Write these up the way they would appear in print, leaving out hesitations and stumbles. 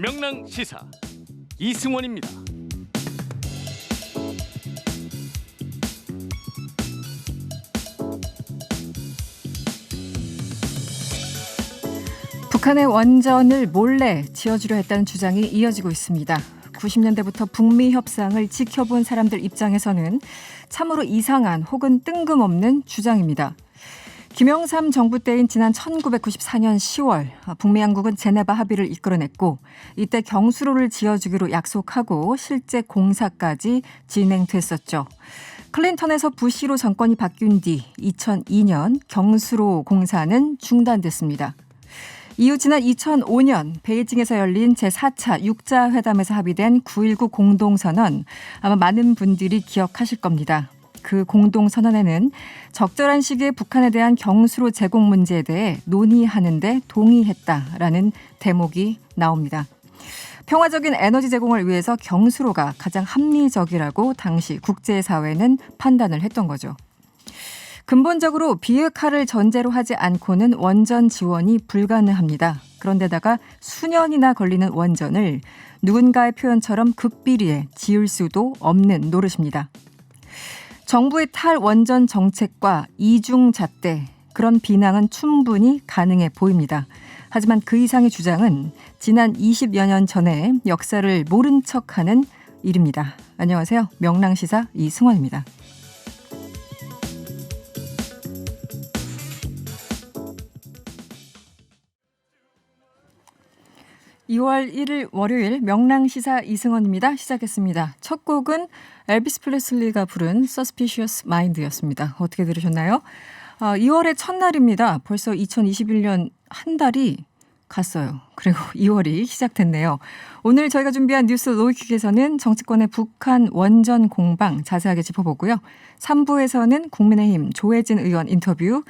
명랑 시사 이승원입니다. 북한의 원전을 몰래 지어주려 했다는 주장이 이어지고 있습니다. 90년대부터 북미 협상을 지켜본 사람들 입장에서는 참으로 이상한 혹은 뜬금없는 주장입니다. 김영삼 정부 때인 지난 1994년 10월 북미 양국은 제네바 합의를 이끌어냈고 이때 경수로를 지어주기로 약속하고 실제 공사까지 진행됐었죠. 클린턴에서 부시로 정권이 바뀐 뒤 2002년 경수로 공사는 중단됐습니다. 이후 지난 2005년 베이징에서 열린 제4차 육자회담에서 합의된 9.19 공동선언, 아마 많은 분들이 기억하실 겁니다. 그 공동선언에는 적절한 시기에 북한에 대한 경수로 제공 문제에 대해 논의하는 데 동의했다라는 대목이 나옵니다. 평화적인 에너지 제공을 위해서 경수로가 가장 합리적이라고 당시 국제사회는 판단을 했던 거죠. 근본적으로 비핵화를 전제로 하지 않고는 원전 지원이 불가능합니다. 그런데다가 수년이나 걸리는 원전을 누군가의 표현처럼 극비리에 지을 수도 없는 노릇입니다. 정부의 탈원전 정책과 이중잣대, 그런 비난은 충분히 가능해 보입니다. 하지만 그 이상의 주장은 지난 20여 년 전에 역사를 모른 척하는 일입니다. 안녕하세요. 명랑시사 이승원입니다. 2월 1일 월요일 명랑시사 이승원입니다. 시작했습니다. 첫 곡은 엘비스 프레슬리가 부른 Suspicious Mind였습니다. 어떻게 들으셨나요? 2월의 첫날입니다. 벌써 2021년 한 달이 갔어요. 그리고 2월이 시작됐네요. 오늘 저희가 준비한 뉴스 로이킥에서는 정치권의 북한 원전 공방 자세하게 짚어보고요. 3부에서는 국민의힘 조혜진 의원 인터뷰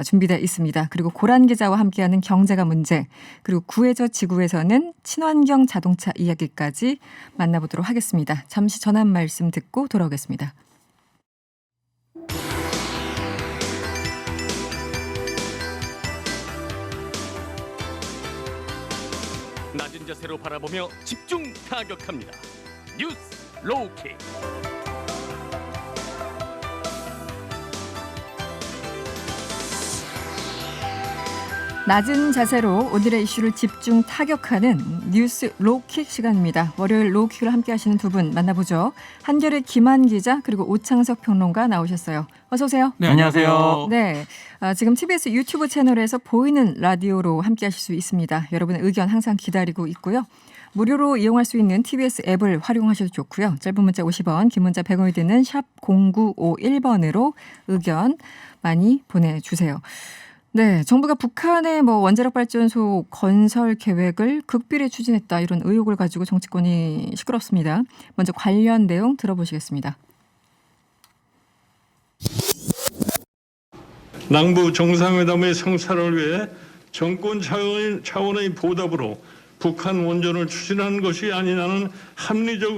준비되어 있습니다. 그리고 고란 기자와 함께하는 경제가 문제, 그리고 구해저 지구에서는 친환경 자동차 이야기까지 만나보도록 하겠습니다. 잠시 전한 말씀 듣고 돌아오겠습니다. 낮은 자세로 바라보며 집중 타격합니다. 뉴스 로우킥. 낮은 자세로 오늘의 이슈를 집중 타격하는 뉴스 로우킥 시간입니다. 월요일 로우킥을 함께 하시는 두 분 만나보죠. 한겨레 김한 기자 그리고 오창석 평론가 나오셨어요. 어서 오세요. 네, 안녕하세요. 네, 지금 TBS 유튜브 채널에서 보이는 라디오로 함께 하실 수 있습니다. 여러분의 의견 항상 기다리고 있고요. 무료로 이용할 수 있는 TBS 앱을 활용하셔도 좋고요. 짧은 문자 50원, 긴 문자 100원이 드는 샵 0951번으로 의견 많이 보내주세요. 네, 정부가 북한의 원자력 발전소 건설 계획을 극비리에 추진했다, 이런 의혹을 가지고 정치권이 시끄럽습니다. 먼저 관련 내용 들어보시겠습니다. 남북 정상회담의 성사를 위해 정권 차원의 보답으로 북한 원전을 추진한 것이 아니냐는 합리적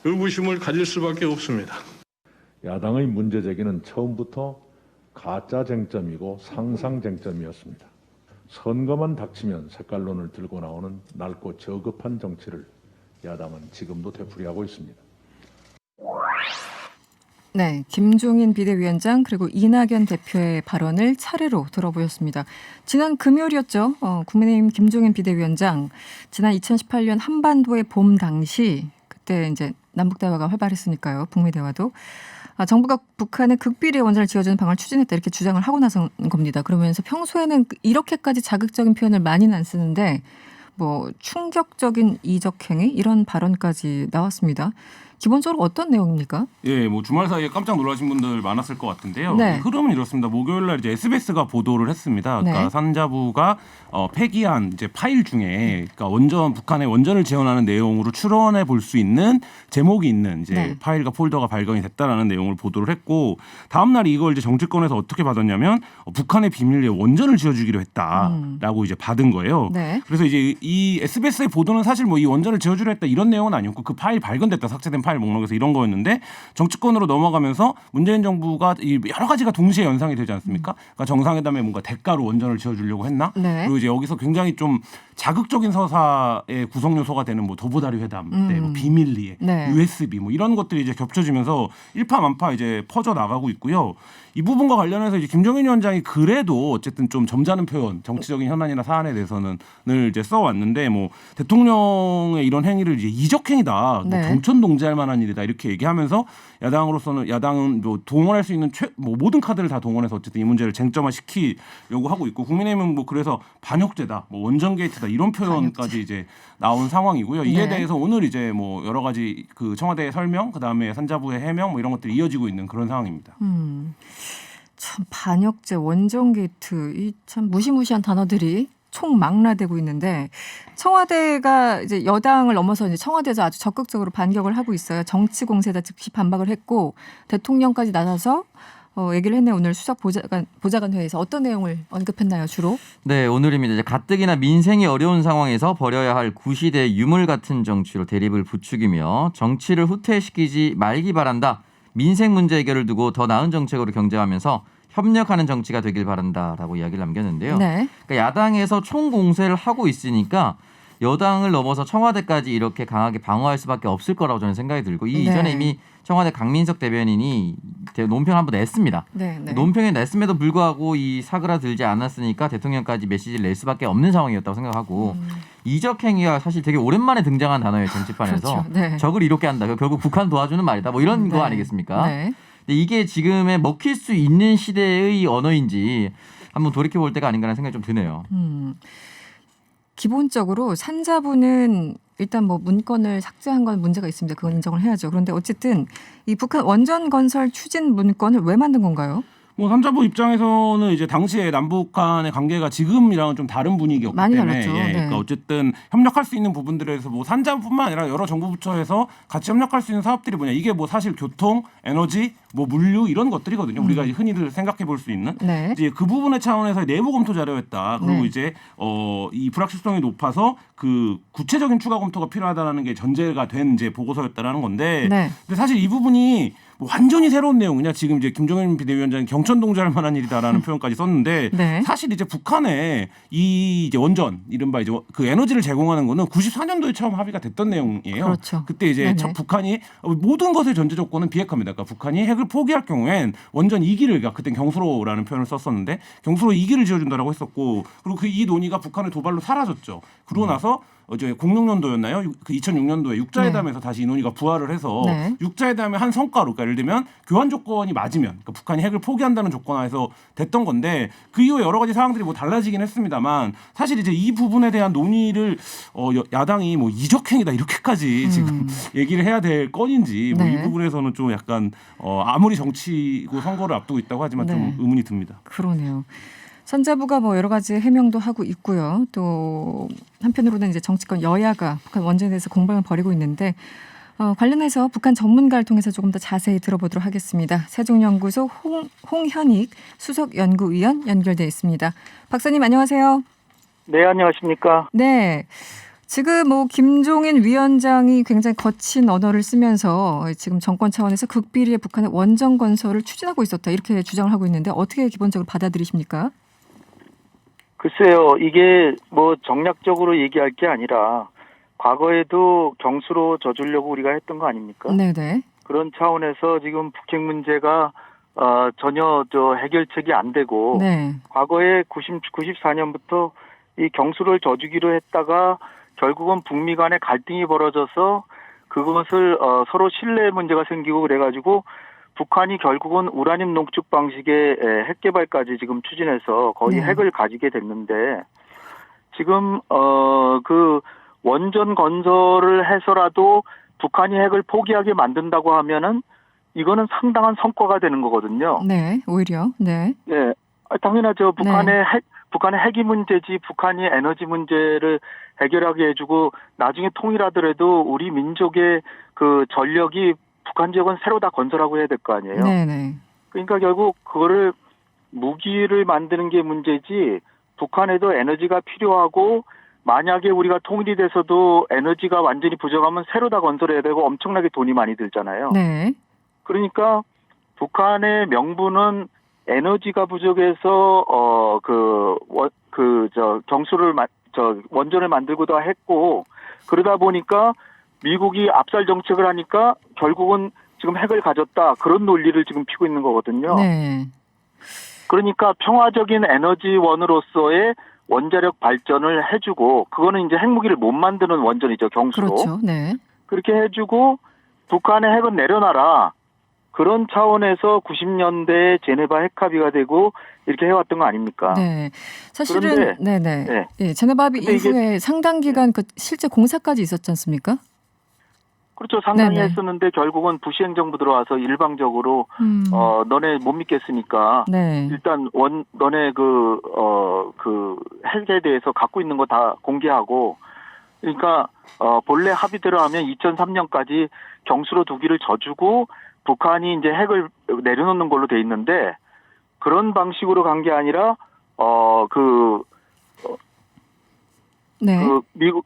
의구심을 가질 수밖에 없습니다. 야당의 문제 제기는 처음부터 가짜 쟁점이고 상상 쟁점이었습니다. 선거만 닥치면 색깔론을 들고 나오는 낡고 저급한 정치를 야당은 지금도 되풀이하고 있습니다. 네, 김종인 비대위원장 그리고 이낙연 대표의 발언을 차례로 들어보셨습니다. 지난 금요일이었죠. 국민의힘 김종인 비대위원장, 지난 2018년 한반도의 봄 당시, 그때 이제 남북 대화가 활발했으니까요. 북미 대화도. 정부가 북한의 극비리에 원전을 지어주는 방안을 추진했다, 이렇게 주장을 하고 나선 겁니다. 그러면서 평소에는 이렇게까지 자극적인 표현을 많이는 안 쓰는데 충격적인 이적행위, 이런 발언까지 나왔습니다. 기본적으로 어떤 내용입니까? 예, 주말 사이에 깜짝 놀라신 분들 많았을 것 같은데요. 네. 흐름은 이렇습니다. 목요일 날 이제 SBS가 보도를 했습니다. 그러니까 네. 산자부가 폐기한 이제 파일 중에, 그러니까 북한의 원전을 지원하는 내용으로 추론해 볼 수 있는 제목이 있는 이제 네. 파일과 폴더가 발견이 됐다라는 내용을 보도를 했고, 다음 날 이걸 이제 정치권에서 어떻게 받았냐면 북한의 비밀리에 원전을 지어주기로 했다라고 이제 받은 거예요. 네. 그래서 이제 이 SBS의 보도는 사실 이 원전을 지어주려 했다 이런 내용은 아니었고, 그 파일 발견됐다, 삭제된 파일 목록에서 이런 거였는데, 정치권으로 넘어가면서 문재인 정부가 여러 가지가 동시에 연상이 되지 않습니까? 그러니까 정상회담에 뭔가 대가로 원전을 지어주려고 했나? 네. 그리고 이제 여기서 굉장히 좀 자극적인 서사의 구성 요소가 되는 뭐 도보다리 회담, 뭐 비밀리에, 네. USB 뭐 이런 것들이 이제 겹쳐지면서 일파만파 이제 퍼져 나가고 있고요. 이 부분과 관련해서 이제 김종인 위원장이 그래도 어쨌든 좀 점잖은 표현, 정치적인 현안이나 사안에 대해서는 늘 이제 써왔는데 뭐 대통령의 이런 행위를 이제 이적행위다, 네. 뭐 경천 동지할 만한 일이다 이렇게 얘기하면서 야당은 뭐 동원할 수 있는 뭐 모든 카드를 다 동원해서 어쨌든 이 문제를 쟁점화시키려고 하고 있고 국민의힘은 뭐 그래서 반역죄다, 뭐 원전 게이트다 이런 표현까지 이제 나온 상황이고요. 이에 네. 대해서 오늘 이제 뭐 여러 가지 그 청와대의 설명, 그 다음에 산자부의 해명 뭐 이런 것들이 이어지고 있는 그런 상황입니다. 참 반역죄, 원전 게이트 이 참 무시무시한 단어들이 총망라되고 있는데 청와대가 이제 여당을 넘어서 이제 청와대에서 아주 적극적으로 반격을 하고 있어요. 정치 공세다 즉시 반박을 했고 대통령까지 나서서 얘기를 했네요. 오늘 수석 보좌관 회의에서 어떤 내용을 언급했나요, 주로? 네, 오늘입니다. 이제 가뜩이나 민생이 어려운 상황에서 벌여야 할 구시대 유물 같은 정치로 대립을 부추기며 정치를 후퇴시키지 말기 바란다. 민생 문제 해결을 두고 더 나은 정책으로 경쟁하면서 협력하는 정치가 되길 바란다라고 이야기를 남겼는데요. 네. 그러니까 야당에서 총공세를 하고 있으니까 여당을 넘어서 청와대까지 이렇게 강하게 방어할 수밖에 없을 거라고 저는 생각이 들고 이 이전에 이미 청와대 강민석 대변인이 논평을 한번 냈습니다. 네, 네. 논평에 냈음에도 불구하고 이 사그라들지 않았으니까 대통령까지 메시지를 낼 수밖에 없는 상황이었다고 생각하고 이적행위가 사실 되게 오랜만에 등장한 단어예요. 정치판에서. 그렇죠. 네. 적을 이롭게 한다. 결국 북한 도와주는 말이다. 뭐 이런 거 아니겠습니까? 네. 근데 이게 지금의 먹힐 수 있는 시대의 언어인지 한번 돌이켜볼 때가 아닌가라는 생각이 좀 드네요. 기본적으로 산자부는 일단 뭐 문건을 삭제한 건 문제가 있습니다. 그건 인정을 해야죠. 그런데 어쨌든 이 북한 원전 건설 추진 문건을 왜 만든 건가요? 뭐 산자부 입장에서는 이제 당시에 남북 간의 관계가 지금이랑은 좀 다른 분위기였기 많이 때문에 달랐죠. 네. 그러니까 어쨌든 협력할 수 있는 부분들에서 뭐 산자부뿐만 아니라 여러 정부 부처에서 같이 협력할 수 있는 사업들이 뭐냐 이게 뭐 사실 교통, 에너지, 뭐 물류 이런 것들이거든요. 우리가 흔히들 생각해 볼 수 있는 네. 이제 그 부분의 차원에서 내부 검토 자료였다. 그리고 네. 이제 이 불확실성이 높아서 그 구체적인 추가 검토가 필요하다는 게 전제가 된 이제 보고서였다라는 건데, 네. 근데 사실 이 부분이 뭐 완전히 새로운 내용이냐 지금 이제 김정인 비대위원장이 경천 동지할 만한 일이다라는 표현까지 썼는데 네. 사실 이제 북한에 이 이제 원전 이른바 이제 그 에너지를 제공하는 거는 94년도에 처음 합의가 됐던 내용이에요. 그렇죠. 그때 이제 네네. 북한이 모든 것의 전제 조건은 비핵화입니다. 그러니까 북한이 핵을 포기할 경우엔 원전 2기를 그러니까 그때 경수로라는 표현을 썼었는데 경수로 2기를 지어준다라고 했었고 그리고 그 이 논의가 북한의 도발로 사라졌죠. 그러고 나서 어제 06년도였나요? 그 2006년도에 육자회담에서 다시 이 논의가 부활을 해서 네. 육자회담의 한 성과로 그러니까 예를 들면 교환 조건이 맞으면 그러니까 북한이 핵을 포기한다는 조건하에서 됐던 건데 그 이후에 여러 가지 상황들이 뭐 달라지긴 했습니다만 사실 이제 이 부분에 대한 논의를 야당이 뭐 이적행위다 이렇게까지 지금 얘기를 해야 될 건인지 뭐 이 네. 부분에서는 좀 약간 아무리 정치고 선거를 앞두고 있다고 하지만 좀 네. 의문이 듭니다. 그러네요. 산자부가 뭐 여러 가지 해명도 하고 있고요. 또 한편으로는 이제 정치권 여야가 북한 원전에 대해서 공방을 벌이고 있는데 관련해서 북한 전문가를 통해서 조금 더 자세히 들어보도록 하겠습니다. 세종연구소 홍현익 수석연구위원 연결돼 있습니다. 박사님 안녕하세요. 네, 안녕하십니까. 네. 지금 뭐 김종인 위원장이 굉장히 거친 언어를 쓰면서 지금 정권 차원에서 극비리의 북한의 원전 건설을 추진하고 있었다 이렇게 주장을 하고 있는데 어떻게 기본적으로 받아들이십니까? 글쎄요, 이게 뭐 정략적으로 얘기할 게 아니라 과거에도 경수로 져주려고 우리가 했던 거 아닙니까? 네네. 그런 차원에서 지금 북핵 문제가 전혀 해결책이 안 되고 네. 과거에 94년부터 이 경수를 져주기로 했다가 결국은 북미 간의 갈등이 벌어져서 그것을 서로 신뢰 문제가 생기고 그래가지고 북한이 결국은 우라늄 농축 방식의 핵 개발까지 지금 추진해서 거의 네. 핵을 가지게 됐는데 지금 그 원전 건설을 해서라도 북한이 핵을 포기하게 만든다고 하면은 이거는 상당한 성과가 되는 거거든요. 네. 오히려. 네. 네, 당연하죠. 북한의 핵이 문제지 북한이 에너지 문제를 해결하게 해주고 나중에 통일하더라도 우리 민족의 그 전력이 북한 지역은 새로 다 건설하고 해야 될 거 아니에요. 네네. 그러니까 결국 그거를 무기를 만드는 게 문제지 북한에도 에너지가 필요하고 만약에 우리가 통일이 돼서도 에너지가 완전히 부족하면 새로 다 건설해야 되고 엄청나게 돈이 많이 들잖아요. 네. 그러니까 북한의 명분은 에너지가 부족해서 경수를 원전을 만들고 다 했고 그러다 보니까 미국이 압살 정책을 하니까 결국은 지금 핵을 가졌다 그런 논리를 지금 피고 있는 거거든요. 네. 그러니까 평화적인 에너지원으로서의 원자력 발전을 해주고 그거는 이제 핵무기를 못 만드는 원전이죠. 경수로. 그렇죠. 네. 그렇게 해주고 북한의 핵은 내려놔라. 그런 차원에서 90년대에 제네바 핵합의가 되고 이렇게 해왔던 거 아닙니까? 네. 사실은 그런데, 네네. 네. 예, 제네바 합의 근데 이후에 상당 기간 그 실제 공사까지 있었지 않습니까? 그렇죠. 상당히 네네. 했었는데 결국은 부시 행정부 들어와서 일방적으로 너네 못 믿겠으니까 네. 일단 너네 그 핵에 대해서 갖고 있는 거 다 공개하고 그러니까 본래 합의대로 하면 2003년까지 경수로 2기를 져주고 북한이 이제 핵을 내려놓는 걸로 돼 있는데 그런 방식으로 간 게 아니라 네.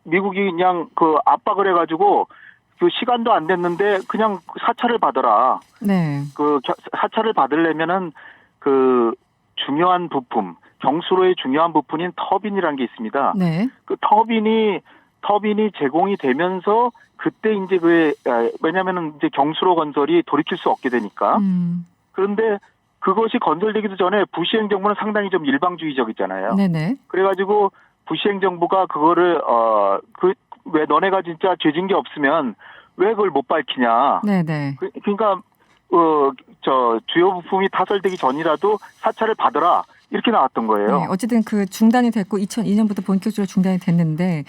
미국이 그냥 그 압박을 해가지고 그 시간도 안 됐는데 그냥 사찰을 받아라. 네. 그 사찰을 받으려면은 그 중요한 부품, 경수로의 중요한 부품인 터빈이라는 게 있습니다. 네. 그 터빈이 제공이 되면서 그때 이제 왜냐면은 이제 경수로 건설이 돌이킬 수 없게 되니까. 그런데 그것이 건설되기도 전에 부시 행정부는 상당히 좀 일방주의적이잖아요. 네네. 그래가지고 부시 행정부가 그거를 왜 너네가 진짜 죄진 게 없으면 왜 그걸 못 밝히냐. 네네. 그러니까 주요 부품이 타설되기 전이라도 사찰을 받으라 이렇게 나왔던 거예요. 네, 어쨌든 그 중단이 됐고 2002년부터 본격적으로 중단이 됐는데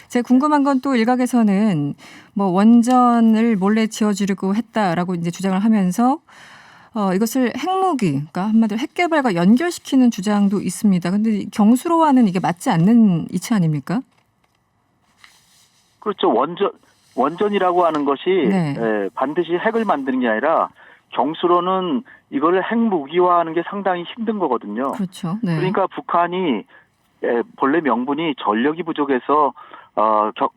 제가 궁금한 건 또 일각에서는 뭐 원전을 몰래 지어주려고 했다라고 이제 주장을 하면서 이것을 핵무기, 그러니까 한마디로 핵 개발과 연결시키는 주장도 있습니다. 그런데 경수로와는 이게 맞지 않는 이치 아닙니까? 그렇죠. 원전이라고 하는 것이 네. 반드시 핵을 만드는 게 아니라 경수로는 이걸 핵무기화하는 게 상당히 힘든 거거든요. 그렇죠. 네. 그러니까 북한이 본래 명분이 전력이 부족해서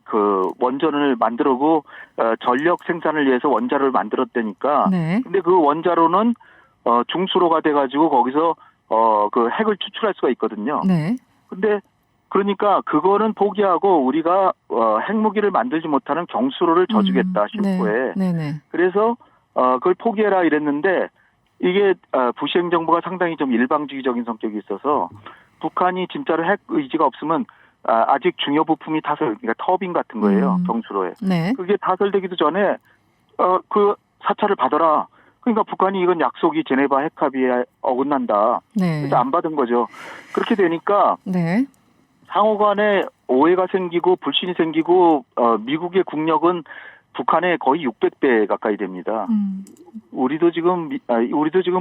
그 원전을 만들고 전력 생산을 위해서 원자로를 만들었다니까. 네. 근데 그 원자로는 중수로가 돼가지고 거기서 그 핵을 추출할 수가 있거든요. 네. 근데 그러니까 그거는 포기하고 우리가 핵무기를 만들지 못하는 경수로를 져주겠다 심포에. 네. 네네. 그래서 그걸 포기해라 이랬는데 이게 부시 행정부가 상당히 좀 일방주의적인 성격이 있어서 북한이 진짜로 핵 의지가 없으면 아직 중요 부품이 그러니까 터빈 같은 거예요. 경수로에. 네. 그게 타설되기도 전에 그 사찰을 받아라. 그러니까 북한이 이건 약속이 제네바 핵합의에 어긋난다. 네. 그래서 안 받은 거죠. 그렇게 되니까 네. 상호 간에 오해가 생기고 불신이 생기고 미국의 국력은 북한의 거의 600배 가까이 됩니다. 우리도 지금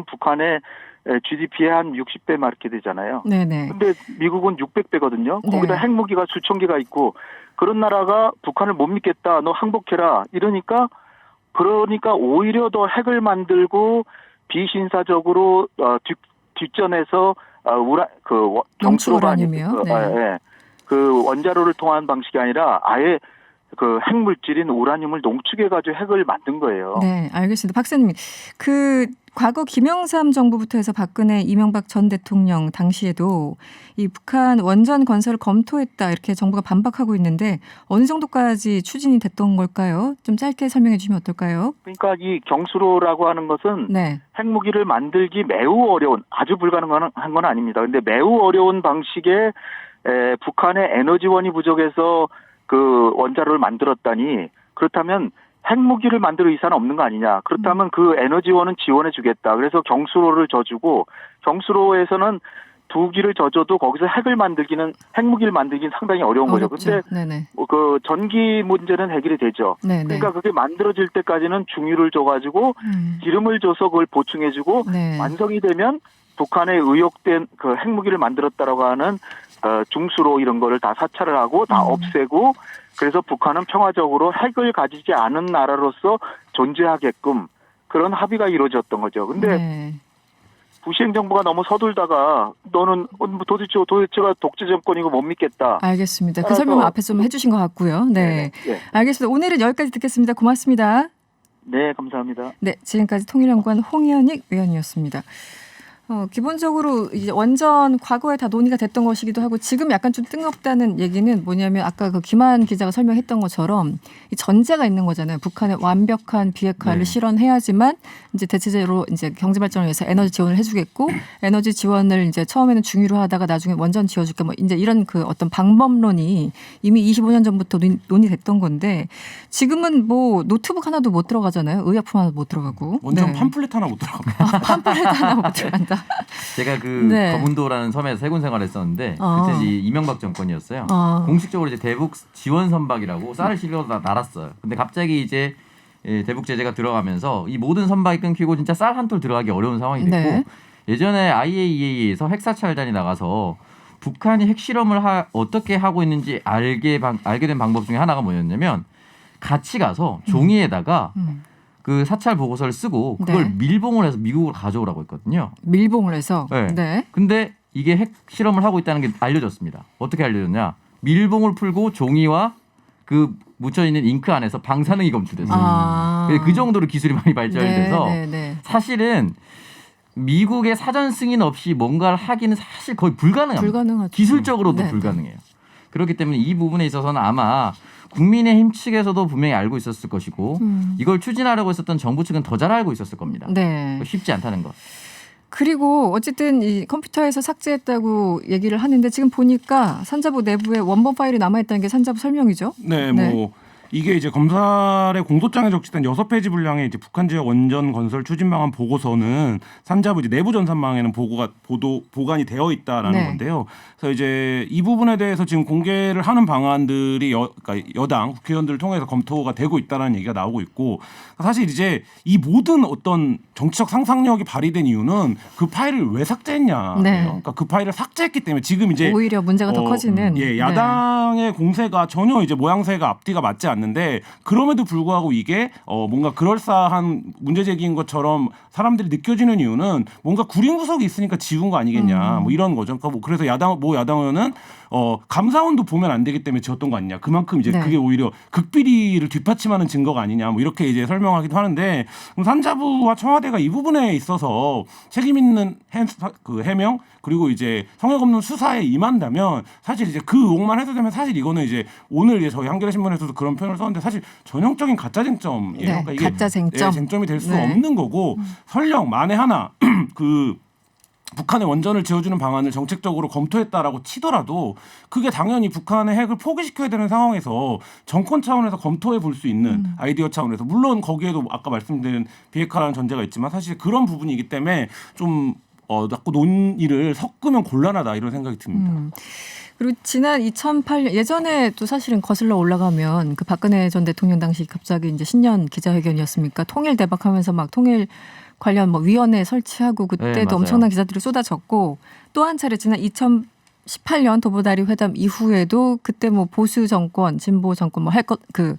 북한의 GDP의 한 60배 맞게 되잖아요. 네네. 근데 미국은 600배거든요. 네. 거기다 핵무기가 수천 개가 있고 그런 나라가 북한을 못 믿겠다. 너 항복해라. 이러니까 오히려 더 핵을 만들고 비신사적으로 뒷전에서 경수로가 우라늄이요? 네. 그 원자로를 통한 방식이 아니라 아예 그 핵물질인 우라늄을 농축해가지고 핵을 만든 거예요. 네, 알겠습니다. 박사님, 그 과거 김영삼 정부부터 해서 박근혜, 이명박 전 대통령 당시에도 이 북한 원전 건설을 검토했다 이렇게 정부가 반박하고 있는데 어느 정도까지 추진이 됐던 걸까요? 좀 짧게 설명해 주시면 어떨까요? 그러니까 이 경수로라고 하는 것은 네. 핵무기를 만들기 매우 어려운 아주 불가능한 건 아닙니다. 근데 매우 어려운 방식의 북한의 에너지원이 부족해서 그 원자로를 만들었다니 그렇다면 핵무기를 만들 의사는 없는 거 아니냐. 그렇다면 그 에너지원은 지원해 주겠다. 그래서 경수로를 져주고 경수로에서는 2기를 져줘도 거기서 핵무기를 만들기는 상당히 어려운 거죠. 근데 네네. 그 전기 문제는 해결이 되죠. 네네. 그러니까 그게 만들어질 때까지는 중유를 줘가지고 기름을 줘서 그걸 보충해주고 네. 완성이 되면 북한의 의혹된 그 핵무기를 만들었다라고 하는 중수로 이런 거를 다 사찰을 하고 다 없애고 그래서 북한은 평화적으로 핵을 가지지 않은 나라로서 존재하게끔 그런 합의가 이루어졌던 거죠. 근데 네. 부시 행정부가 너무 서둘다가 너는 도대체가 독재 정권이고 못 믿겠다. 알겠습니다. 그 설명 앞에서 좀 해주신 것 같고요. 네. 네. 알겠습니다. 오늘은 여기까지 듣겠습니다. 고맙습니다. 네, 감사합니다. 네, 지금까지 통일연구원 홍현익 의원이었습니다. 기본적으로 이제 원전 과거에 다 논의가 됐던 것이기도 하고 지금 약간 좀 뜬금없다는 얘기는 뭐냐면 아까 그 김한 기자가 설명했던 것처럼 이 전제가 있는 거잖아요. 북한의 완벽한 비핵화를 네. 실현해야지만 이제 대체적으로 이제 경제 발전을 위해서 에너지 지원을 해주겠고 에너지 지원을 이제 처음에는 중위로 하다가 나중에 원전 지어줄게 뭐 이제 이런 그 어떤 방법론이 이미 25년 전부터 논의됐던 건데 지금은 뭐 노트북 하나도 못 들어가잖아요. 의약품 하나도 못 들어가고. 원전 네. 팜플렛 하나 못 들어갑니다. 팜플렛 하나 못 들어간다. 제가 그 네. 거문도라는 섬에서 세군 생활했었는데 그때 이제 이명박 정권이었어요. 공식적으로 이제 대북 지원 선박이라고 쌀을 실려 날았어요. 근데 갑자기 이제 대북 제재가 들어가면서 이 모든 선박이 끊기고 진짜 쌀 한 톨 들어가기 어려운 상황이 됐고 네. 예전에 IAEA에서 핵사찰단이 나가서 북한이 핵실험을 어떻게 하고 있는지 알게 된 방법 중에 하나가 뭐였냐면 같이 가서 종이에다가 그 사찰 보고서를 쓰고 그걸 네. 밀봉을 해서 미국으로 가져오라고 했거든요. 밀봉을 해서. 네. 네. 근데 이게 핵 실험을 하고 있다는 게 알려졌습니다. 어떻게 알려졌냐? 밀봉을 풀고 종이와 그 묻혀 있는 잉크 안에서 방사능이 검출됐어요. 그 정도로 기술이 많이 발전이 돼서 사실은 미국의 사전 승인 없이 뭔가를 하기는 사실 거의 불가능합니다. 불가능하죠. 기술적으로도 네, 불가능해요. 그렇기 때문에 이 부분에 있어서는 아마 국민의힘 측에서도 분명히 알고 있었을 것이고 이걸 추진하려고 했었던 정부 측은 더 잘 알고 있었을 겁니다. 네. 쉽지 않다는 것. 그리고 어쨌든 이 컴퓨터에서 삭제했다고 얘기를 하는데 지금 보니까 산자부 내부에 원본 파일이 남아있다는 게 산자부 설명이죠. 네, 네. 뭐 이게 이제 검찰의 공소장에 적시된 6페이지 분량의 이제 북한 지역 원전 건설 추진 방안 보고서는 산자부 이제 내부 전산망에는 보관이 되어 있다라는 네. 건데요. 그래서 이제 이 부분에 대해서 지금 공개를 하는 방안들이 그러니까 여당 국회의원들을 통해서 검토가 되고 있다라는 얘기가 나오고 있고 사실 이제 이 모든 어떤 정치적 상상력이 발휘된 이유는 그 파일을 왜 삭제했냐. 네. 그러니까 그 파일을 삭제했기 때문에 지금 이제 오히려 문제가 더 커지는. 예, 야당의 공세가 전혀 이제 모양새가 앞뒤가 맞지 않는데 그럼에도 불구하고 이게 뭔가 그럴싸한 문제 제기인 것처럼 사람들이 느껴지는 이유는 뭔가 구린 구석이 있으니까 지운 거 아니겠냐. 뭐 이런 거죠. 그러니까 뭐 그래서 야당 의원은 감사원도 보면 안 되기 때문에 지었던 거 아니냐. 그만큼 이제 네. 그게 오히려 극비리를 뒷받침하는 증거가 아니냐. 뭐 이렇게 이제 설명하기도 하는데 산자부와 청와대가 이 부분에 있어서 책임 있는 해명 그리고 이제 성역 없는 수사에 임한다면 사실 이제 그 의혹만 해소되면 사실 이거는 이제 오늘 이제 저희 한겨레 신문에서도 그런 표현을 썼는데 사실 전형적인 가짜 쟁점이에요. 네, 그러니까 이게 가짜 쟁점. 쟁점이 될 수 네. 없는 거고 설령 만에 하나 그 북한의 원전을 지어주는 방안을 정책적으로 검토했다라고 치더라도 그게 당연히 북한의 핵을 포기시켜야 되는 상황에서 정권 차원에서 검토해 볼 수 있는 아이디어 차원에서 물론 거기에도 아까 말씀드린 비핵화라는 전제가 있지만 사실 그런 부분이기 때문에 좀 자꾸 논의를 섞으면 곤란하다 이런 생각이 듭니다. 그리고 지난 2008년 예전에 또 사실은 거슬러 올라가면 그 박근혜 전 대통령 당시 갑자기 이제 신년 기자회견이었습니까? 통일 대박하면서 막 통일 관련 뭐 위원회 설치하고 그때도 네, 맞아요. 엄청난 기사들이 쏟아졌고 또 한 차례 지난 2018년 도보다리 회담 이후에도 그때 뭐 보수 정권, 진보 정권 뭐 할 것 그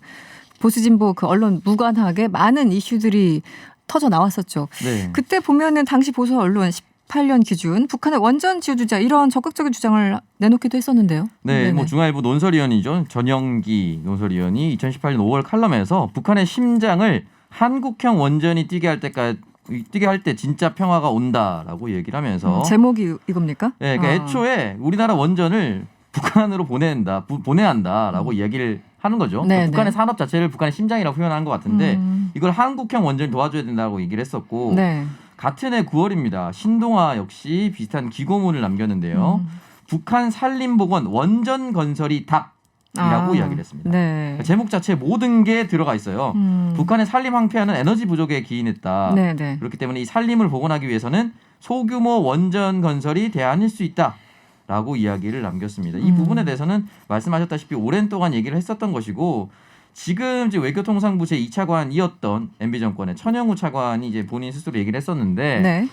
보수 진보 그 언론 무관하게 많은 이슈들이 터져 나왔었죠. 네. 그때 보면은 당시 보수 언론 18년 기준 북한의 원전 지어주자 이런 적극적인 주장을 내놓기도 했었는데요. 네, 네네. 뭐 중앙일보 논설위원이죠. 전영기 논설위원이 2018년 5월 칼럼에서 북한의 심장을 한국형 원전이 뛰게 할 때 진짜 평화가 온다라고 얘기를 하면서 제목이 이겁니까? 네, 그러니까 애초에 우리나라 원전을 북한으로 보내야 한다라고 이야기를 하는 거죠. 네, 그러니까 북한의 네. 산업 자체를 북한의 심장이라고 표현하는 것 같은데 이걸 한국형 원전을 도와줘야 된다고 얘기를 했었고 네. 같은 해 9월입니다. 신동아 역시 비슷한 기고문을 남겼는데요. 북한 산림보건 원전 건설이 답이라고 이야기를 했습니다. 네. 제목 자체에 모든 게 들어가 있어요. 북한의 산림 황폐화는 에너지 부족에 기인했다. 네, 네. 그렇기 때문에 이 산림을 복원하기 위해서는 소규모 원전 건설이 대안일 수 있다라고 이야기를 남겼습니다. 이 부분에 대해서는 말씀하셨다시피 오랜 동안 얘기를 했었던 것이고 지금 이제 외교통상부 제2차관이었던 MB 정권의 천영우 차관이 이제 본인 스스로 얘기를 했었는데 네.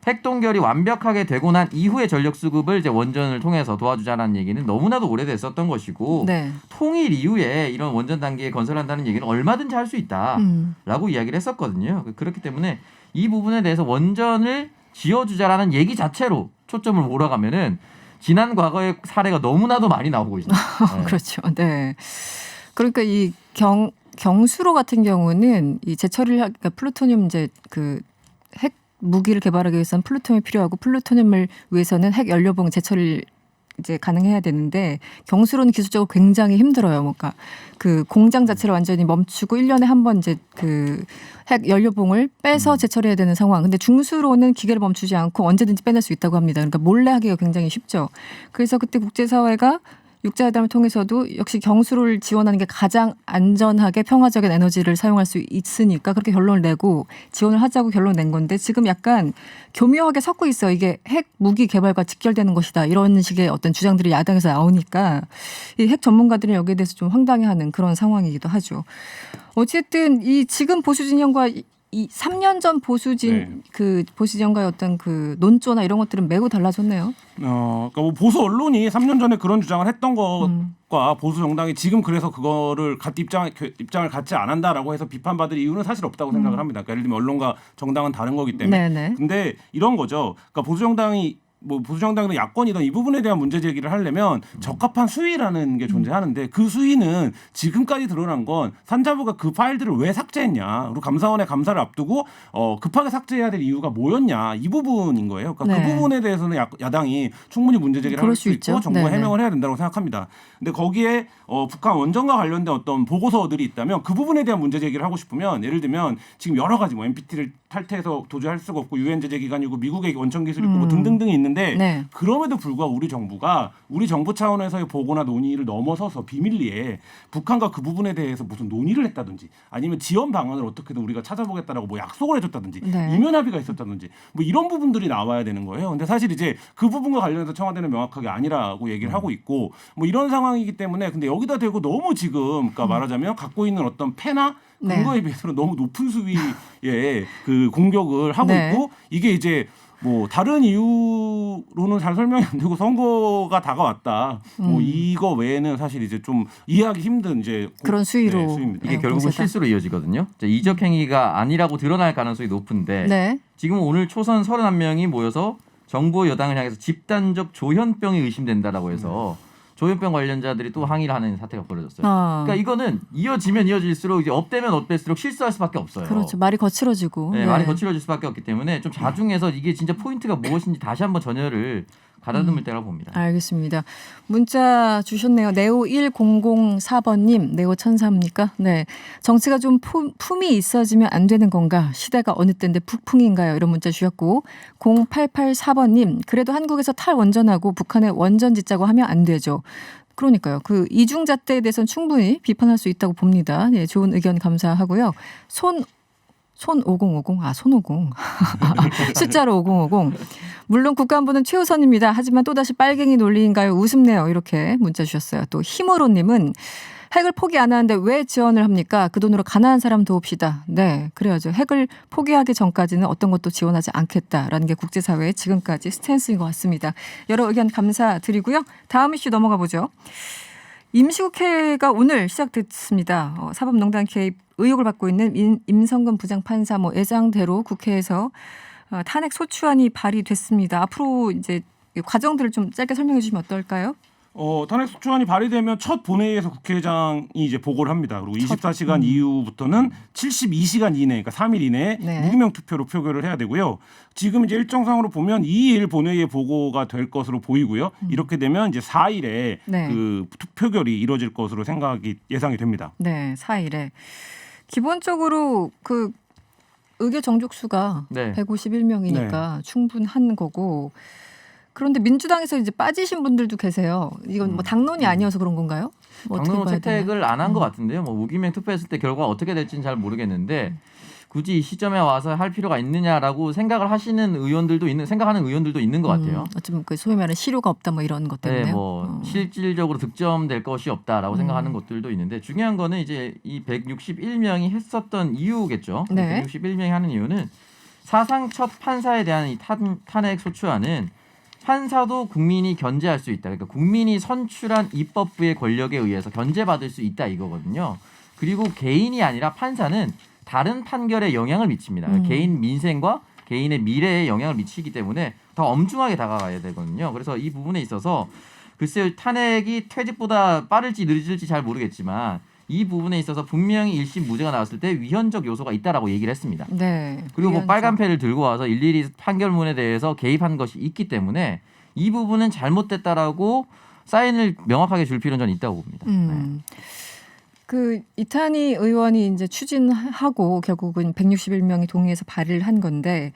핵 동결이 완벽하게 되고 난 이후의 전력 수급을 이제 원전을 통해서 도와주자라는 얘기는 너무나도 오래됐었던 것이고 네. 통일 이후에 이런 원전 단계에 건설한다는 얘기는 얼마든지 할 수 있다라고 이야기를 했었거든요. 그렇기 때문에 이 부분에 대해서 원전을 지어주자라는 얘기 자체로 초점을 몰아가면은 지난 과거의 사례가 너무나도 많이 나오고 있습니다. 네. 그렇죠. 네. 그러니까 이 경수로 같은 경우는 이 재처리를 그러니까 플루토늄 이제 그 핵 무기를 개발하기 위해서는 플루토늄이 필요하고 플루토늄을 위해서는 핵 연료봉 재처리를 이제 가능해야 되는데 경수로는 기술적으로 굉장히 힘들어요. 뭔가 그 공장 자체를 완전히 멈추고 1년에 한 번 이제 그 핵 연료봉을 빼서 재처리해야 되는 상황. 근데 중수로는 기계를 멈추지 않고 언제든지 빼낼 수 있다고 합니다. 그러니까 몰래 하기가 굉장히 쉽죠. 그래서 그때 국제사회가 육자회담을 통해서도 역시 경수로를 지원하는 게 가장 안전하게 평화적인 에너지를 사용할 수 있으니까 그렇게 결론을 내고 지원을 하자고 결론을 낸 건데 지금 약간 교묘하게 섞고 있어요. 이게 핵 무기 개발과 직결되는 것이다. 이런 식의 어떤 주장들이 야당에서 나오니까 이 핵 전문가들은 여기에 대해서 좀 황당해하는 그런 상황이기도 하죠. 어쨌든 이 지금 보수 진영과 이 3년 전 그 보수 진영과의 어떤 그 논조나 이런 것들은 매우 달라졌네요. 그러니까 뭐 보수 언론이 3년 전에 그런 주장을 했던 것과 보수 정당이 지금 그래서 그거를 입장을 같이 안 한다라고 해서 비판받을 이유는 사실 없다고 생각을 합니다. 그러니까 예를 들면 언론과 정당은 다른 거기 때문에. 네네. 근데 이런 거죠. 그러니까 보수 정당이 뭐 보수정당이든 야권이든 이 부분에 대한 문제 제기를 하려면 적합한 수위라는 게 존재하는데 그 수위는 지금까지 드러난 건 산자부가 그 파일들을 왜 삭제했냐, 그리고 감사원의 감사를 앞두고 급하게 삭제해야 될 이유가 뭐였냐, 이 부분인 거예요. 그러니까 그 부분에 대해서는 야당이 충분히 문제 제기를 할 수 있고 정부가 해명을 해야 된다고 생각합니다. 근데 거기에 북한 원전과 관련된 어떤 보고서들이 있다면 그 부분에 대한 문제 제기를 하고 싶으면 예를 들면 지금 여러 가지 뭐 NPT를 탈퇴해서 도저히 할 수가 없고 유엔 제재 기관이고 미국의 원천 기술이 있고 뭐 등등등이 있는데 그럼에도 불구하고 우리 정부가 우리 정부 차원에서의 보고나 논의를 넘어서서 비밀리에 북한과 그 부분에 대해서 무슨 논의를 했다든지 아니면 지원 방안을 어떻게든 우리가 찾아보겠다라고 뭐 약속을 해줬다든지 이면 합의가 있었다든지 뭐 이런 부분들이 나와야 되는 거예요. 근데 사실 이제 그 부분과 관련해서 청와대는 명확하게 아니라고 얘기를 하고 있고 뭐 이런 상황이기 때문에 근데 여기다 대고 너무 지금 그러니까 말하자면 갖고 있는 어떤 패나 근거에 비해서는 너무 높은 수위의 그 공격을 하고 있고 이게 이제 뭐 다른 이유로는 잘 설명이 안 되고 선거가 다가왔다. 뭐 이거 외에는 사실 이제 좀 이해하기 힘든 이제 그런 수위로 수위입니다. 이게 결국은 실수로 이어지거든요. 이적 행위가 아니라고 드러날 가능성이 높은데 지금 오늘 초선 31명이 모여서 정부 여당을 향해서 집단적 조현병이 의심된다라고 해서 조현병 관련자들이 또 항의를 하는 사태가 벌어졌어요. 그러니까 이거는 이어지면 이어질수록 이제 업되면 업될수록 실수할 수밖에 없어요. 그렇죠. 말이 거칠어지고. 말이 거칠어질 수밖에 없기 때문에 좀 자중해서 이게 진짜 포인트가 무엇인지 다시 한번 전열을 가다듬을 때라고 봅니다. 알겠습니다. 문자 주셨네요. 네오 1004번님. 네오 천사입니까? 네. 정치가 좀 품이 있어지면 안 되는 건가? 시대가 어느 때인데 북풍인가요? 이런 문자 주셨고 0884번님. 그래도 한국에서 탈원전하고 북한에 원전 짓자고 하면 안 되죠. 그러니까요. 그 이중잣대에 대해서는 충분히 비판할 수 있다고 봅니다. 네, 좋은 의견 감사하고요. 손 5050. 손50. 숫자로 5050. 물론 국가안보는 최우선입니다. 하지만 또다시 빨갱이 논리인가요? 우습네요. 이렇게 문자 주셨어요. 또 힘으로님은 핵을 포기 안 하는데 왜 지원을 합니까? 그 돈으로 가난한 사람 도웁시다. 네, 그래야죠. 핵을 포기하기 전까지는 어떤 것도 지원하지 않겠다라는 게 국제사회의 지금까지 스탠스인 것 같습니다. 여러 의견 감사드리고요. 다음 이슈 넘어가 보죠. 임시국회가 오늘 시작됐습니다. 사법농단 개입 의혹을 받고 있는 임성근 부장판사 예상대로 국회에서 탄핵 소추안이 발의됐습니다. 앞으로 이제 과정들을 좀 짧게 설명해 주시면 어떨까요? 탄핵 소추안이 발의되면 첫 본회의에서 국회의장이 이제 보고를 합니다. 그리고 24시간 이후부터는 72시간 이내, 그러니까 3일 이내에 무기명 투표로 표결을 해야 되고요. 지금 이제 일정상으로 보면 2일 본회의에 보고가 될 것으로 보이고요. 이렇게 되면 이제 4일에 그 표결이 이루어질 것으로 예상이 됩니다. 네, 4일에. 기본적으로 그 의결 정족수가 151명이니까 충분한 거고. 그런데 민주당에서 이제 빠지신 분들도 계세요. 이건 뭐 당론이 아니어서 그런 건가요? 당론 채택을 안 한 것 같은데요. 무기명 투표했을 때 결과가 어떻게 될지는 잘 모르겠는데 굳이 이 시점에 와서 할 필요가 있느냐라고 생각하는 의원들도 있는 것 같아요. 어쩌면 그 소위 말하는 실효가 없다 이런 것 때문에요. 실질적으로 득점될 것이 없다라고 생각하는 것들도 있는데 중요한 거는 이제 이 161명이 했었던 이유겠죠. 161명이 하는 이유는 사상 첫 판사에 대한 이 탄핵 소추안은 판사도 국민이 견제할 수 있다. 그러니까 국민이 선출한 입법부의 권력에 의해서 견제받을 수 있다 이거거든요. 그리고 개인이 아니라 판사는 다른 판결에 영향을 미칩니다. 그러니까 개인 민생과 개인의 미래에 영향을 미치기 때문에 더 엄중하게 다가가야 되거든요. 그래서 이 부분에 있어서 글쎄요, 탄핵이 퇴직보다 빠를지 늦을지 잘 모르겠지만 이 부분에 있어서 분명히 1심 무죄가 나왔을 때 위헌적 요소가 있다라고 얘기를 했습니다. 네. 그리고 뭐 위헌적. 빨간패를 들고 와서 일일이 판결문에 대해서 개입한 것이 있기 때문에 이 부분은 잘못됐다라고 사인을 명확하게 줄 필요는 저는 있다고 봅니다. 그 이탄희 의원이 이제 추진하고 결국은 161명이 동의해서 발의를 한 건데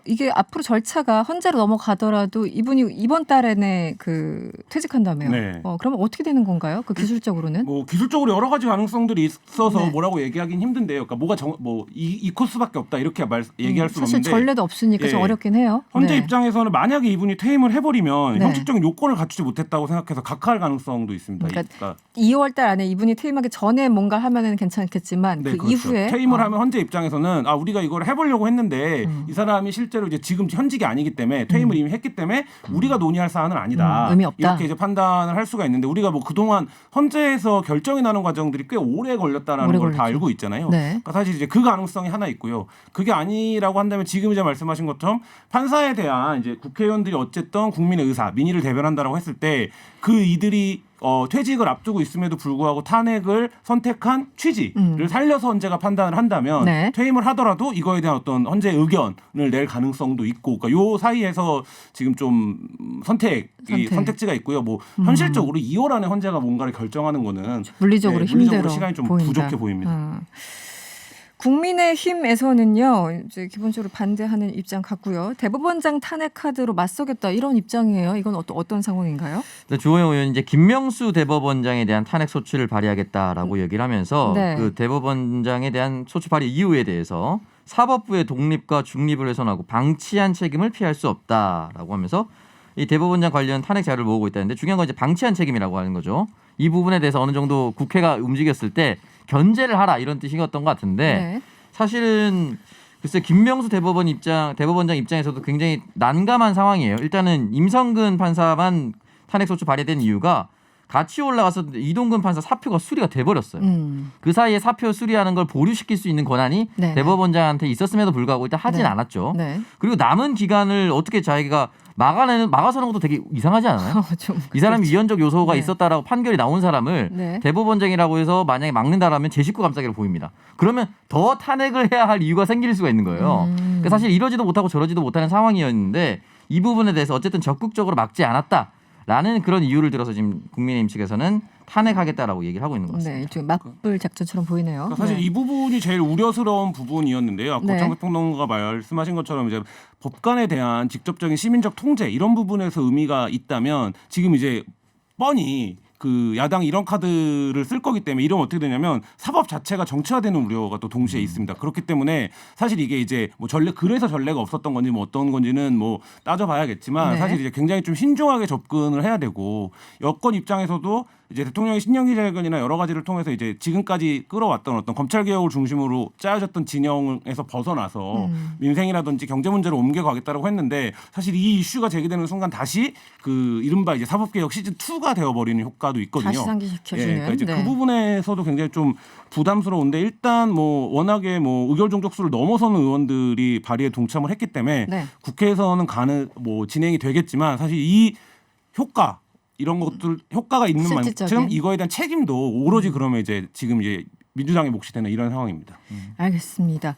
이게 앞으로 절차가 헌재로 넘어가더라도 이분이 이번 달에 내 그 퇴직한다며요. 네. 그러면 어떻게 되는 건가요? 그 기술적으로는? 뭐 기술적으로 여러 가지 가능성들이 있어서 네. 뭐라고 얘기하긴 힘든데요. 그러니까 뭐가 이 코스밖에 없다 이렇게 얘기할 수는 사실 없는데 전례도 없으니까 좀 예. 어렵긴 해요. 헌재 네. 입장에서는 만약에 이분이 퇴임을 해버리면 네. 형식적인 요건을 갖추지 못했다고 생각해서 각하할 가능성도 있습니다. 그러니까 2월 달 안에 이분이 퇴임하기 전에 뭔가 하면은 괜찮겠지만 네, 그 그렇죠. 이후에 퇴임을 하면 헌재 입장에서는 우리가 이걸 해보려고 했는데 이 사람이 실제로 이제 지금 현직이 아니기 때문에 퇴임을 이미 했기 때문에 우리가 논의할 사안은 아니다. 의미 없다. 이렇게 이제 판단을 할 수가 있는데 우리가 뭐 그동안 헌재에서 결정이 나는 과정들이 꽤 오래 걸렸다라는 오래 걸 다 걸렸죠. 알고 있잖아요. 네. 그러니까 사실 이제 그 가능성이 하나 있고요. 그게 아니라고 한다면 지금 이제 말씀하신 것처럼 판사에 대한 이제 국회의원들이 어쨌든 국민의 의사, 민의를 대변한다라고 했을 때 그 이들이 퇴직을 앞두고 있음에도 불구하고 탄핵을 선택한 취지를 살려서 헌재가 판단을 한다면 네. 퇴임을 하더라도 이거에 대한 어떤 헌재 의견을 낼 가능성도 있고, 그러니까 요 사이에서 지금 좀 선택지가 있고요. 뭐 현실적으로 2월 안에 헌재가 뭔가를 결정하는 거는 물리적으로 힘들어 시간이 좀 보인다. 부족해 보입니다. 국민의힘에서는요, 이제 기본적으로 반대하는 입장 같고요. 대법원장 탄핵 카드로 맞서겠다 이런 입장이에요. 이건 어떤 상황인가요? 주호영 의원이 이제 김명수 대법원장에 대한 탄핵 소추를 발의하겠다라고 얘기를 하면서 네. 그 대법원장에 대한 소추 발의 이유에 대해서 사법부의 독립과 중립을 훼손하고 방치한 책임을 피할 수 없다라고 하면서 이 대법원장 관련 탄핵 자료를 모으고 있다는데 중요한 건 이제 방치한 책임이라고 하는 거죠. 이 부분에 대해서 어느 정도 국회가 움직였을 때 견제를 하라 이런 뜻이었던 것 같은데 네. 사실은 글쎄 김명수 대법원장 입장에서도 굉장히 난감한 상황이에요. 일단은 임성근 판사만 탄핵소추 발의된 이유가 같이 올라가서 이동근 판사 사표가 수리가 돼버렸어요. 그 사이에 사표 수리하는 걸 보류시킬 수 있는 권한이 네네. 대법원장한테 있었음에도 불구하고 일단 하진 네. 않았죠. 네. 그리고 남은 기간을 어떻게 자기가 막아서는 것도 되게 이상하지 않아요? 좀 이 사람이 그렇지. 위헌적 요소가 네. 있었다라고 판결이 나온 사람을 네. 대법원장이라고 해서 만약에 막는다라면 제 식구 감싸기로 보입니다. 그러면 더 탄핵을 해야 할 이유가 생길 수가 있는 거예요. 그러니까 사실 이러지도 못하고 저러지도 못하는 상황이었는데 이 부분에 대해서 어쨌든 적극적으로 막지 않았다라는 그런 이유를 들어서 지금 국민의힘 측에서는 탄핵하겠다라고 얘기를 하고 있는 것 같습니다. 네, 좀 맞불 작전처럼 보이네요. 그러니까 사실 네. 이 부분이 제일 우려스러운 부분이었는데요. 아까 네. 고창석 평론가가 말씀하신 것처럼 이제 법관에 대한 직접적인 시민적 통제 이런 부분에서 의미가 있다면 지금 이제 뻔히 그 야당이 이런 카드를 쓸 거기 때문에 이러면 어떻게 되냐면 사법 자체가 정치화되는 우려가 또 동시에 있습니다. 그렇기 때문에 사실 이게 이제 뭐 그래서 전례가 없었던 건지 뭐 어떤 건지는 뭐 따져봐야겠지만 네. 사실 이제 굉장히 좀 신중하게 접근을 해야 되고 여권 입장에서도 이제 대통령의 신년기자회견이나 여러 가지를 통해서 이제 지금까지 끌어왔던 어떤 검찰 개혁을 중심으로 짜여졌던 진영에서 벗어나서 민생이라든지 경제 문제로 옮겨가겠다라고 했는데 사실 이 이슈가 제기되는 순간 다시 그 이른바 이제 사법개혁 시즌 2가 되어버리는 효과도 있거든요. 다시 상기시켜주는. 그러니까 이제 네. 그 부분에서도 굉장히 좀 부담스러운데 일단 뭐 워낙에 뭐 의결 종족수를 넘어서는 의원들이 발의에 동참을 했기 때문에 네. 국회에서는 진행이 되겠지만 사실 이 효과 이런 것들 효과가 있는 실질적인. 만큼 이거에 대한 책임도 오로지 그러면 이제 지금 이제 민주당의 몫이 되는 이런 상황입니다. 알겠습니다.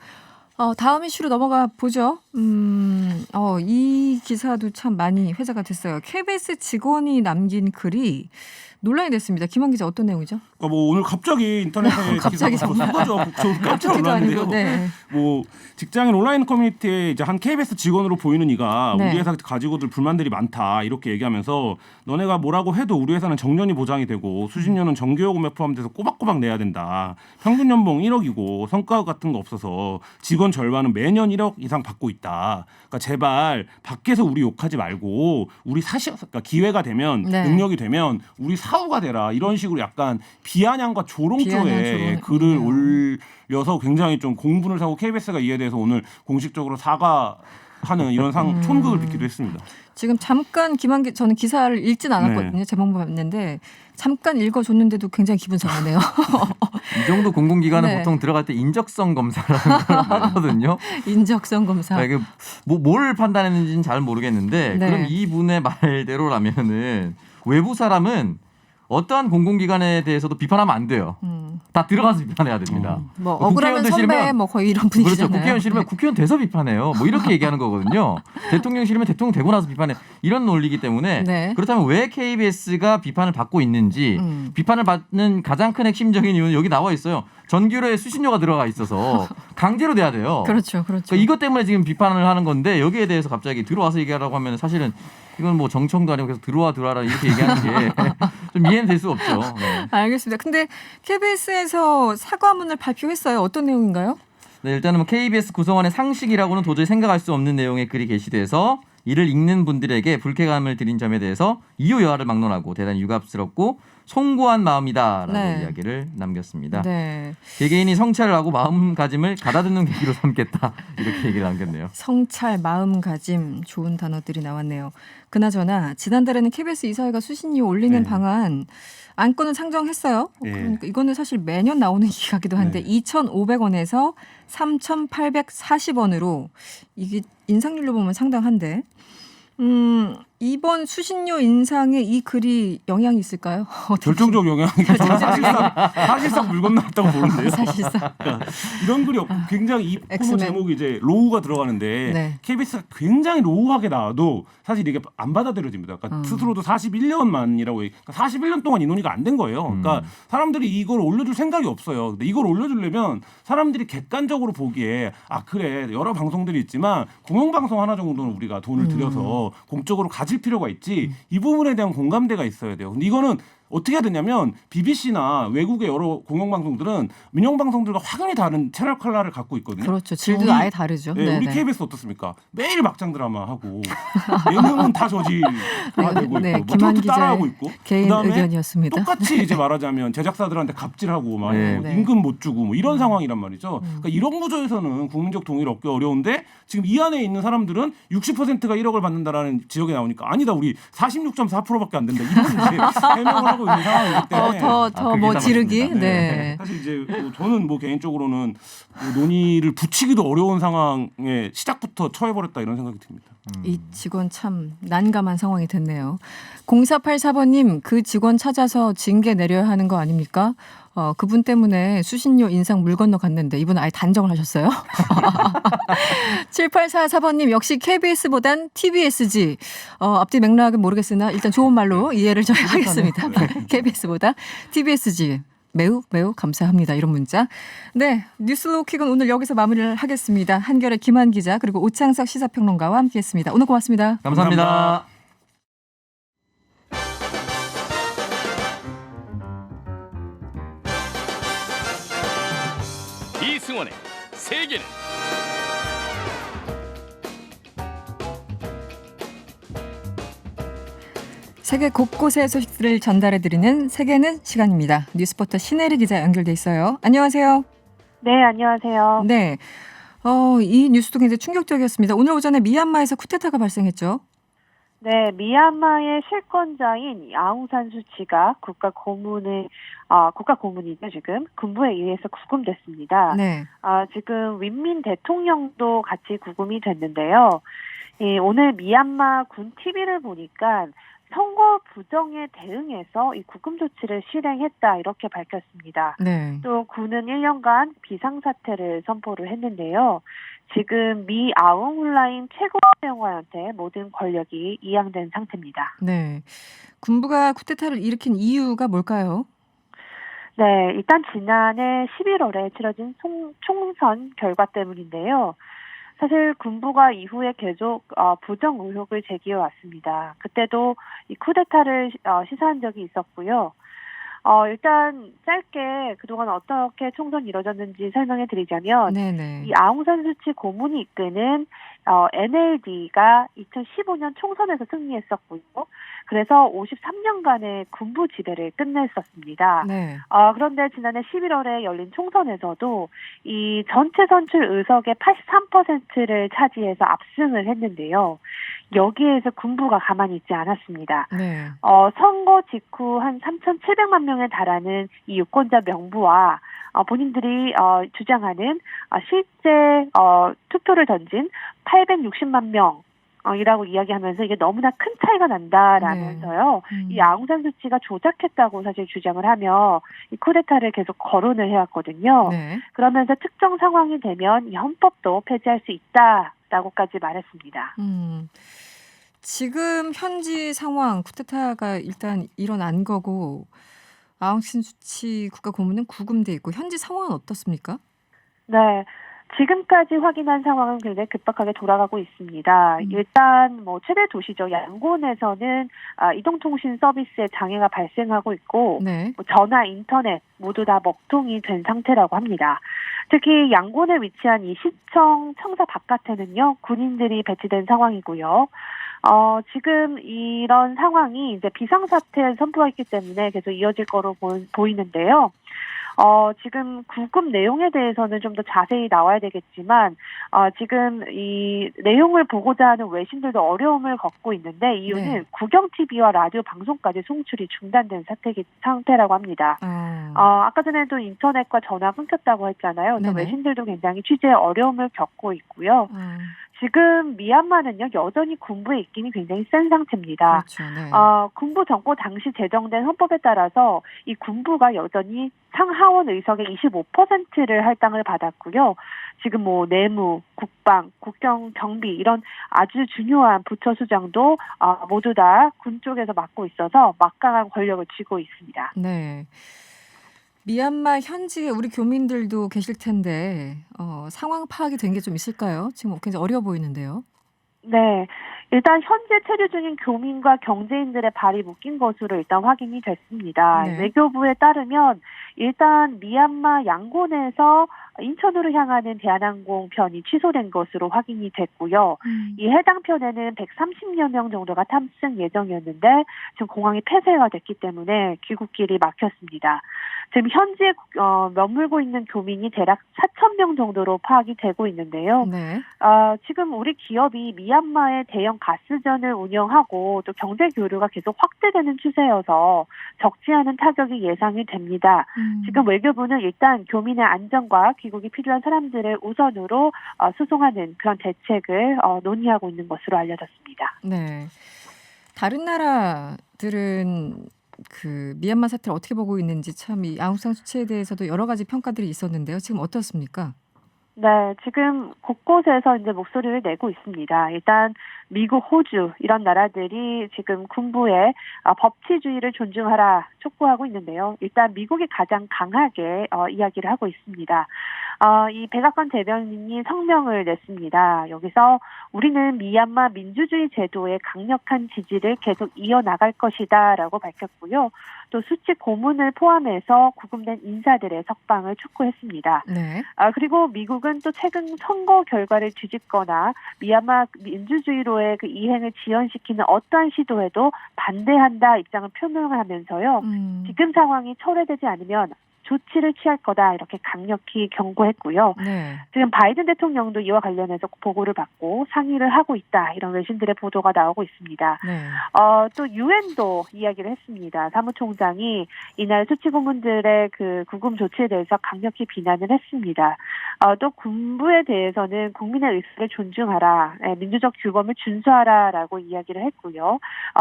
다음 이슈로 넘어가 보죠. 이 기사도 참 많이 회자가 됐어요. KBS 직원이 남긴 글이 논란이 됐습니다. 김한 기자 어떤 내용이죠? 그러니까 뭐 오늘 갑자기 인터넷에 갑자기 기사가 정말. 쏟아져 깜짝 깜짝도 놀랐는데요. 아니고, 네. 뭐 직장인 온라인 커뮤니티에 이제 한 KBS 직원으로 보이는 이가 네. 우리 회사 가지고들 불만들이 많다 이렇게 얘기하면서 너네가 뭐라고 해도 우리 회사는 정년이 보장이 되고 수십 년은 정규요금에 포함돼서 꼬박꼬박 내야 된다. 평균 연봉 1억이고 성과 같은 거 없어서 직원 절반은 매년 1억 이상 받고 있다. 그러니까 제발 밖에서 우리 욕하지 말고 우리 그러니까 기회가 되면 네. 능력이 되면 우리 사후가 되라 이런 식으로 약간 비아냥과 조롱조에 글을 올려서 굉장히 좀 공분을 사고 KBS가 이에 대해서 오늘 공식적으로 사과하는 이런 촌극을 빚기도 했습니다. 지금 잠깐 저는 기사를 읽진 않았거든요. 네. 제목만 봤는데 잠깐 읽어줬는데도 굉장히 기분 상하네요. 이 정도 공공기관은 네. 보통 들어갈 때 인적성 검사라는 걸 하거든요. 인적성 검사. 그러니까 이게 뭘 판단했는지는 잘 모르겠는데 네. 그럼 이분의 말대로라면은 외부 사람은 어떠한 공공기관에 대해서도 비판하면 안 돼요. 다 들어가서 비판해야 됩니다. 뭐 억울하면 국회의원들 선배 싫으면 뭐 거의 이런 분위기잖아요. 그렇죠. 국회의원 싫으면 국회의원 돼서 비판해요. 뭐 이렇게 얘기하는 거거든요. 대통령 싫으면 대통령 되고 나서 비판해. 이런 논리이기 때문에 네. 그렇다면 왜 KBS가 비판을 받고 있는지 비판을 받는 가장 큰 핵심적인 이유는 여기 나와 있어요. 전기료에 수신료가 들어가 있어서 강제로 내야 돼요. 그렇죠. 그러니까 이것 때문에 지금 비판을 하는 건데 여기에 대해서 갑자기 들어와서 얘기하라고 하면 사실은 이건 뭐 정청도 아니고 그래서 들어와라 이렇게 얘기하는 게 좀 이해는 될 수 없죠. 네. 알겠습니다. 근데 KBS에서 사과문을 발표했어요. 어떤 내용인가요? 네, 일단은 뭐 KBS 구성원의 상식이라고는 도저히 생각할 수 없는 내용의 글이 게시돼서 이를 읽는 분들에게 불쾌감을 드린 점에 대해서 이유 여하를 막론하고 대단히 유감스럽고 송구한 마음이다라고 네. 이야기를 남겼습니다. 네. 개개인이 성찰을 하고 마음가짐을 가다듬는 계기로 삼겠다 이렇게 얘기를 남겼네요. 성찰, 마음가짐 좋은 단어들이 나왔네요. 그나저나 지난달에는 KBS 이사회가 수신료 올리는 네. 방안 안건을 상정했어요. 네. 그러니까 이거는 사실 매년 나오는 얘기이기도 한데 네. 2,500원에서 3,840원으로 이게 인상률로 보면 상당한데 이번 수신료 인상에 이 글이 영향이 있을까요? 결정적 영향이 저는 사실상 물 건너갔다고 보는데요. 사실상 이런 글이 없고 굉장히 이 코너 엑스맨. 제목이 이제 로우가 들어가는데 네. KBS가 굉장히 로우하게 나와도 사실 이게 안 받아들여집니다. 그러니까 스스로도 41년 만이라고 그러니까 41년 동안 이 논의가 안 된 거예요. 그러니까 사람들이 이걸 올려줄 생각이 없어요. 근데 이걸 올려주려면 사람들이 객관적으로 보기에 아 그래 여러 방송들이 있지만 공영방송 하나 정도는 우리가 돈을 들여서 공적으로 가질 필요가 있지 이 부분에 대한 공감대가 있어야 돼요. 근데 이거는 어떻게 해야 되냐면 BBC나 외국의 여러 공영방송들은 민영방송들과 확연히 다른 채널 컬러를 갖고 있거든요. 그렇죠. 질도 우리- 아예 다르죠. 네, 우리 네네. KBS 어떻습니까? 매일 막장 드라마 하고 예능은 다 저지 다 되고 있고 네, 뭐 김한 트로트 따라하고 기자의 있고 개인 그다음에 의견이었습니다. 똑같이 이제 말하자면 제작사들한테 갑질하고 막 네. 뭐 네. 임금 못 주고 뭐 이런 상황이란 말이죠. 그러니까 이런 구조에서는 국민적 동의를 얻기 어려운데 지금 이 안에 있는 사람들은 60%가 1억을 받는다라는 지역에 나오니까 아니다 우리 46.4%밖에 안 된다 이런 이제 해명을 하고 있는 상황이기 때문에 더 뭐 그게 지르기. 맞습니다. 네. 사실 이제 뭐 저는 뭐 개인적으로는 뭐 논의를 붙이기도 어려운 상황에 시작부터 처해버렸다 이런 생각이 듭니다. 이 직원 참 난감한 상황이 됐네요. 0484번님 그 직원 찾아서 징계 내려야 하는 거 아닙니까? 그분 때문에 수신료 인상 물 건너 갔는데 이분 아예 단정을 하셨어요. 7844번님 역시 KBS보단 TBS지. 앞뒤 맥락은 모르겠으나 일단 좋은 말로 이해를 저희 하겠습니다. KBS보다 TBS지. 매우 감사합니다. 이런 문자. 네, 뉴스로킥은 오늘 여기서 마무리를 하겠습니다. 한결의 김한 기자 그리고 오창석 시사평론가와 함께했습니다. 오늘 고맙습니다. 감사합니다. 이승원의 세계는 세계 곳곳의 소식들을 전달해드리는 세계는 시간입니다. 뉴스포터 신혜리 기자 연결돼 있어요. 안녕하세요. 네, 안녕하세요. 네, 이 뉴스도 굉장히 충격적이었습니다. 오늘 오전에 미얀마에서 쿠데타가 발생했죠. 네, 미얀마의 실권자인 아웅산 수치가 국가 고문이죠, 지금. 군부에 의해서 구금됐습니다. 네, 지금 윈민 대통령도 같이 구금이 됐는데요. 오늘 미얀마 군 TV를 보니까 선거 부정에 대응해서 이 구금 조치를 실행했다 이렇게 밝혔습니다. 네. 또 군은 1년간 비상사태를 선포를 했는데요. 지금 미 아웅 훌라인 최고령관한테 모든 권력이 이양된 상태입니다. 네. 군부가 쿠데타를 일으킨 이유가 뭘까요? 네, 일단 지난해 11월에 치러진 총선 결과 때문인데요. 사실 군부가 이후에 계속 부정 의혹을 제기해 왔습니다. 그때도 이 쿠데타를 시사한 적이 있었고요. 일단 짧게 그동안 어떻게 총선이 이뤄졌는지 설명해 드리자면 네네. 이 아웅산 수치 고문이 이끄는 NLD가 2015년 총선에서 승리했었고요. 그래서 53년간의 군부 지배를 끝냈었습니다. 네. 그런데 지난해 11월에 열린 총선에서도 이 전체 선출 의석의 83%를 차지해서 압승을 했는데요. 여기에서 군부가 가만히 있지 않았습니다. 네. 선거 직후 한 3,700만 명에 달하는 이 유권자 명부와 본인들이 주장하는 실제 투표를 던진 860만 명 이라고 이야기하면서 이게 너무나 큰 차이가 난다라면서요. 이 아웅산 수치가 조작했다고 사실 주장을 하며 이 쿠데타를 계속 거론을 해왔거든요. 네. 그러면서 특정 상황이 되면 이 헌법도 폐지할 수 있다라고까지 말했습니다. 지금 현지 상황 쿠데타가 일단 일어난 거고 아웅산 수치 국가 고문은 구금돼 있고 현지 상황은 어떻습니까? 네. 지금까지 확인한 상황은 굉장히 급박하게 돌아가고 있습니다. 일단 뭐 최대 도시죠. 양곤에서는 이동통신 서비스에 장애가 발생하고 있고 네. 뭐 전화, 인터넷 모두 다 먹통이 된 상태라고 합니다. 특히 양곤에 위치한 이 시청 청사 바깥에는요 군인들이 배치된 상황이고요. 지금 이런 상황이 이제 비상사태를 선포했기 때문에 계속 이어질 거로 보이는데요. 지금 구금 내용에 대해서는 좀 더 자세히 나와야 되겠지만, 지금 이 내용을 보고자 하는 외신들도 어려움을 겪고 있는데, 이유는 네. 국영-TV와 라디오 방송까지 송출이 중단된 상태라고 합니다. 아까 전에도 인터넷과 전화 끊겼다고 했잖아요. 그래서 네네. 외신들도 굉장히 취재에 어려움을 겪고 있고요. 지금 미얀마는요, 여전히 군부의 입김이 굉장히 센 상태입니다. 그렇죠. 네. 군부 정권 당시 제정된 헌법에 따라서 이 군부가 여전히 상하원 의석의 25%를 할당을 받았고요. 지금 뭐 내무, 국방, 국경 경비 이런 아주 중요한 부처 수장도 모두 다 군 쪽에서 맡고 있어서 막강한 권력을 쥐고 있습니다. 네. 미얀마 현지에 우리 교민들도 계실 텐데 상황 파악이 된 게 좀 있을까요? 지금 굉장히 어려워 보이는데요. 네. 일단 현재 체류 중인 교민과 경제인들의 발이 묶인 것으로 일단 확인이 됐습니다. 네. 외교부에 따르면 일단 미얀마 양곤에서 인천으로 향하는 대한항공 편이 취소된 것으로 확인이 됐고요. 이 해당 편에는 130여 명 정도가 탑승 예정이었는데 지금 공항이 폐쇄가 됐기 때문에 귀국길이 막혔습니다. 지금 현지에 머물고 있는 교민이 대략 4,000명 정도로 파악이 되고 있는데요. 네. 지금 우리 기업이 미얀마의 대형 가스전을 운영하고 또 경제 교류가 계속 확대되는 추세여서 적지 않은 타격이 예상이 됩니다. 지금 외교부는 일단 교민의 안전과 귀국이 필요한 사람들을 우선으로 수송하는 그런 대책을 논의하고 있는 것으로 알려졌습니다. 네. 다른 나라들은 그 미얀마 사태를 어떻게 보고 있는지 참 이 아웅산 수치에 대해서도 여러 가지 평가들이 있었는데요. 지금 어떻습니까? 네, 지금 곳곳에서 이제 목소리를 내고 있습니다. 일단 미국, 호주 이런 나라들이 지금 군부의 법치주의를 존중하라 촉구하고 있는데요. 일단 미국이 가장 강하게 이야기를 하고 있습니다. 이 백악관 대변인이 성명을 냈습니다. 여기서 우리는 미얀마 민주주의 제도의 강력한 지지를 계속 이어나갈 것이다라고 밝혔고요. 또 수치 고문을 포함해서 구금된 인사들의 석방을 촉구했습니다. 네. 그리고 미국은 또 최근 선거 결과를 뒤집거나 미얀마 민주주의로의 그 이행을 지연시키는 어떠한 시도에도 반대한다 입장을 표명하면서요. 지금 상황이 철회되지 않으면 조치를 취할 거다 이렇게 강력히 경고했고요. 네. 지금 바이든 대통령도 이와 관련해서 보고를 받고 상의를 하고 있다 이런 외신들의 보도가 나오고 있습니다. 네. 또 유엔도 이야기를 했습니다. 사무총장이 이날 수치 고문들의 그 구금 조치에 대해서 강력히 비난을 했습니다. 또 군부에 대해서는 국민의 의사를 존중하라, 민주적 규범을 준수하라라고 이야기를 했고요.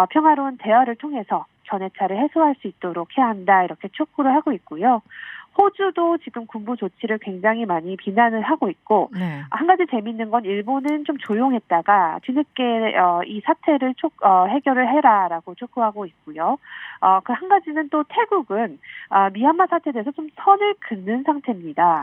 평화로운 대화를 통해서 견해차를 해소할 수 있도록 해야 한다 이렇게 촉구를 하고 있고요. 호주도 지금 군부 조치를 굉장히 많이 비난을 하고 있고 네. 한 가지 재미있는 건 일본은 좀 조용했다가 뒤늦게 이 사태를 해결을 해라라고 촉구하고 있고요. 그 한 가지는 또 태국은 미얀마 사태에 대해서 좀 선을 긋는 상태입니다.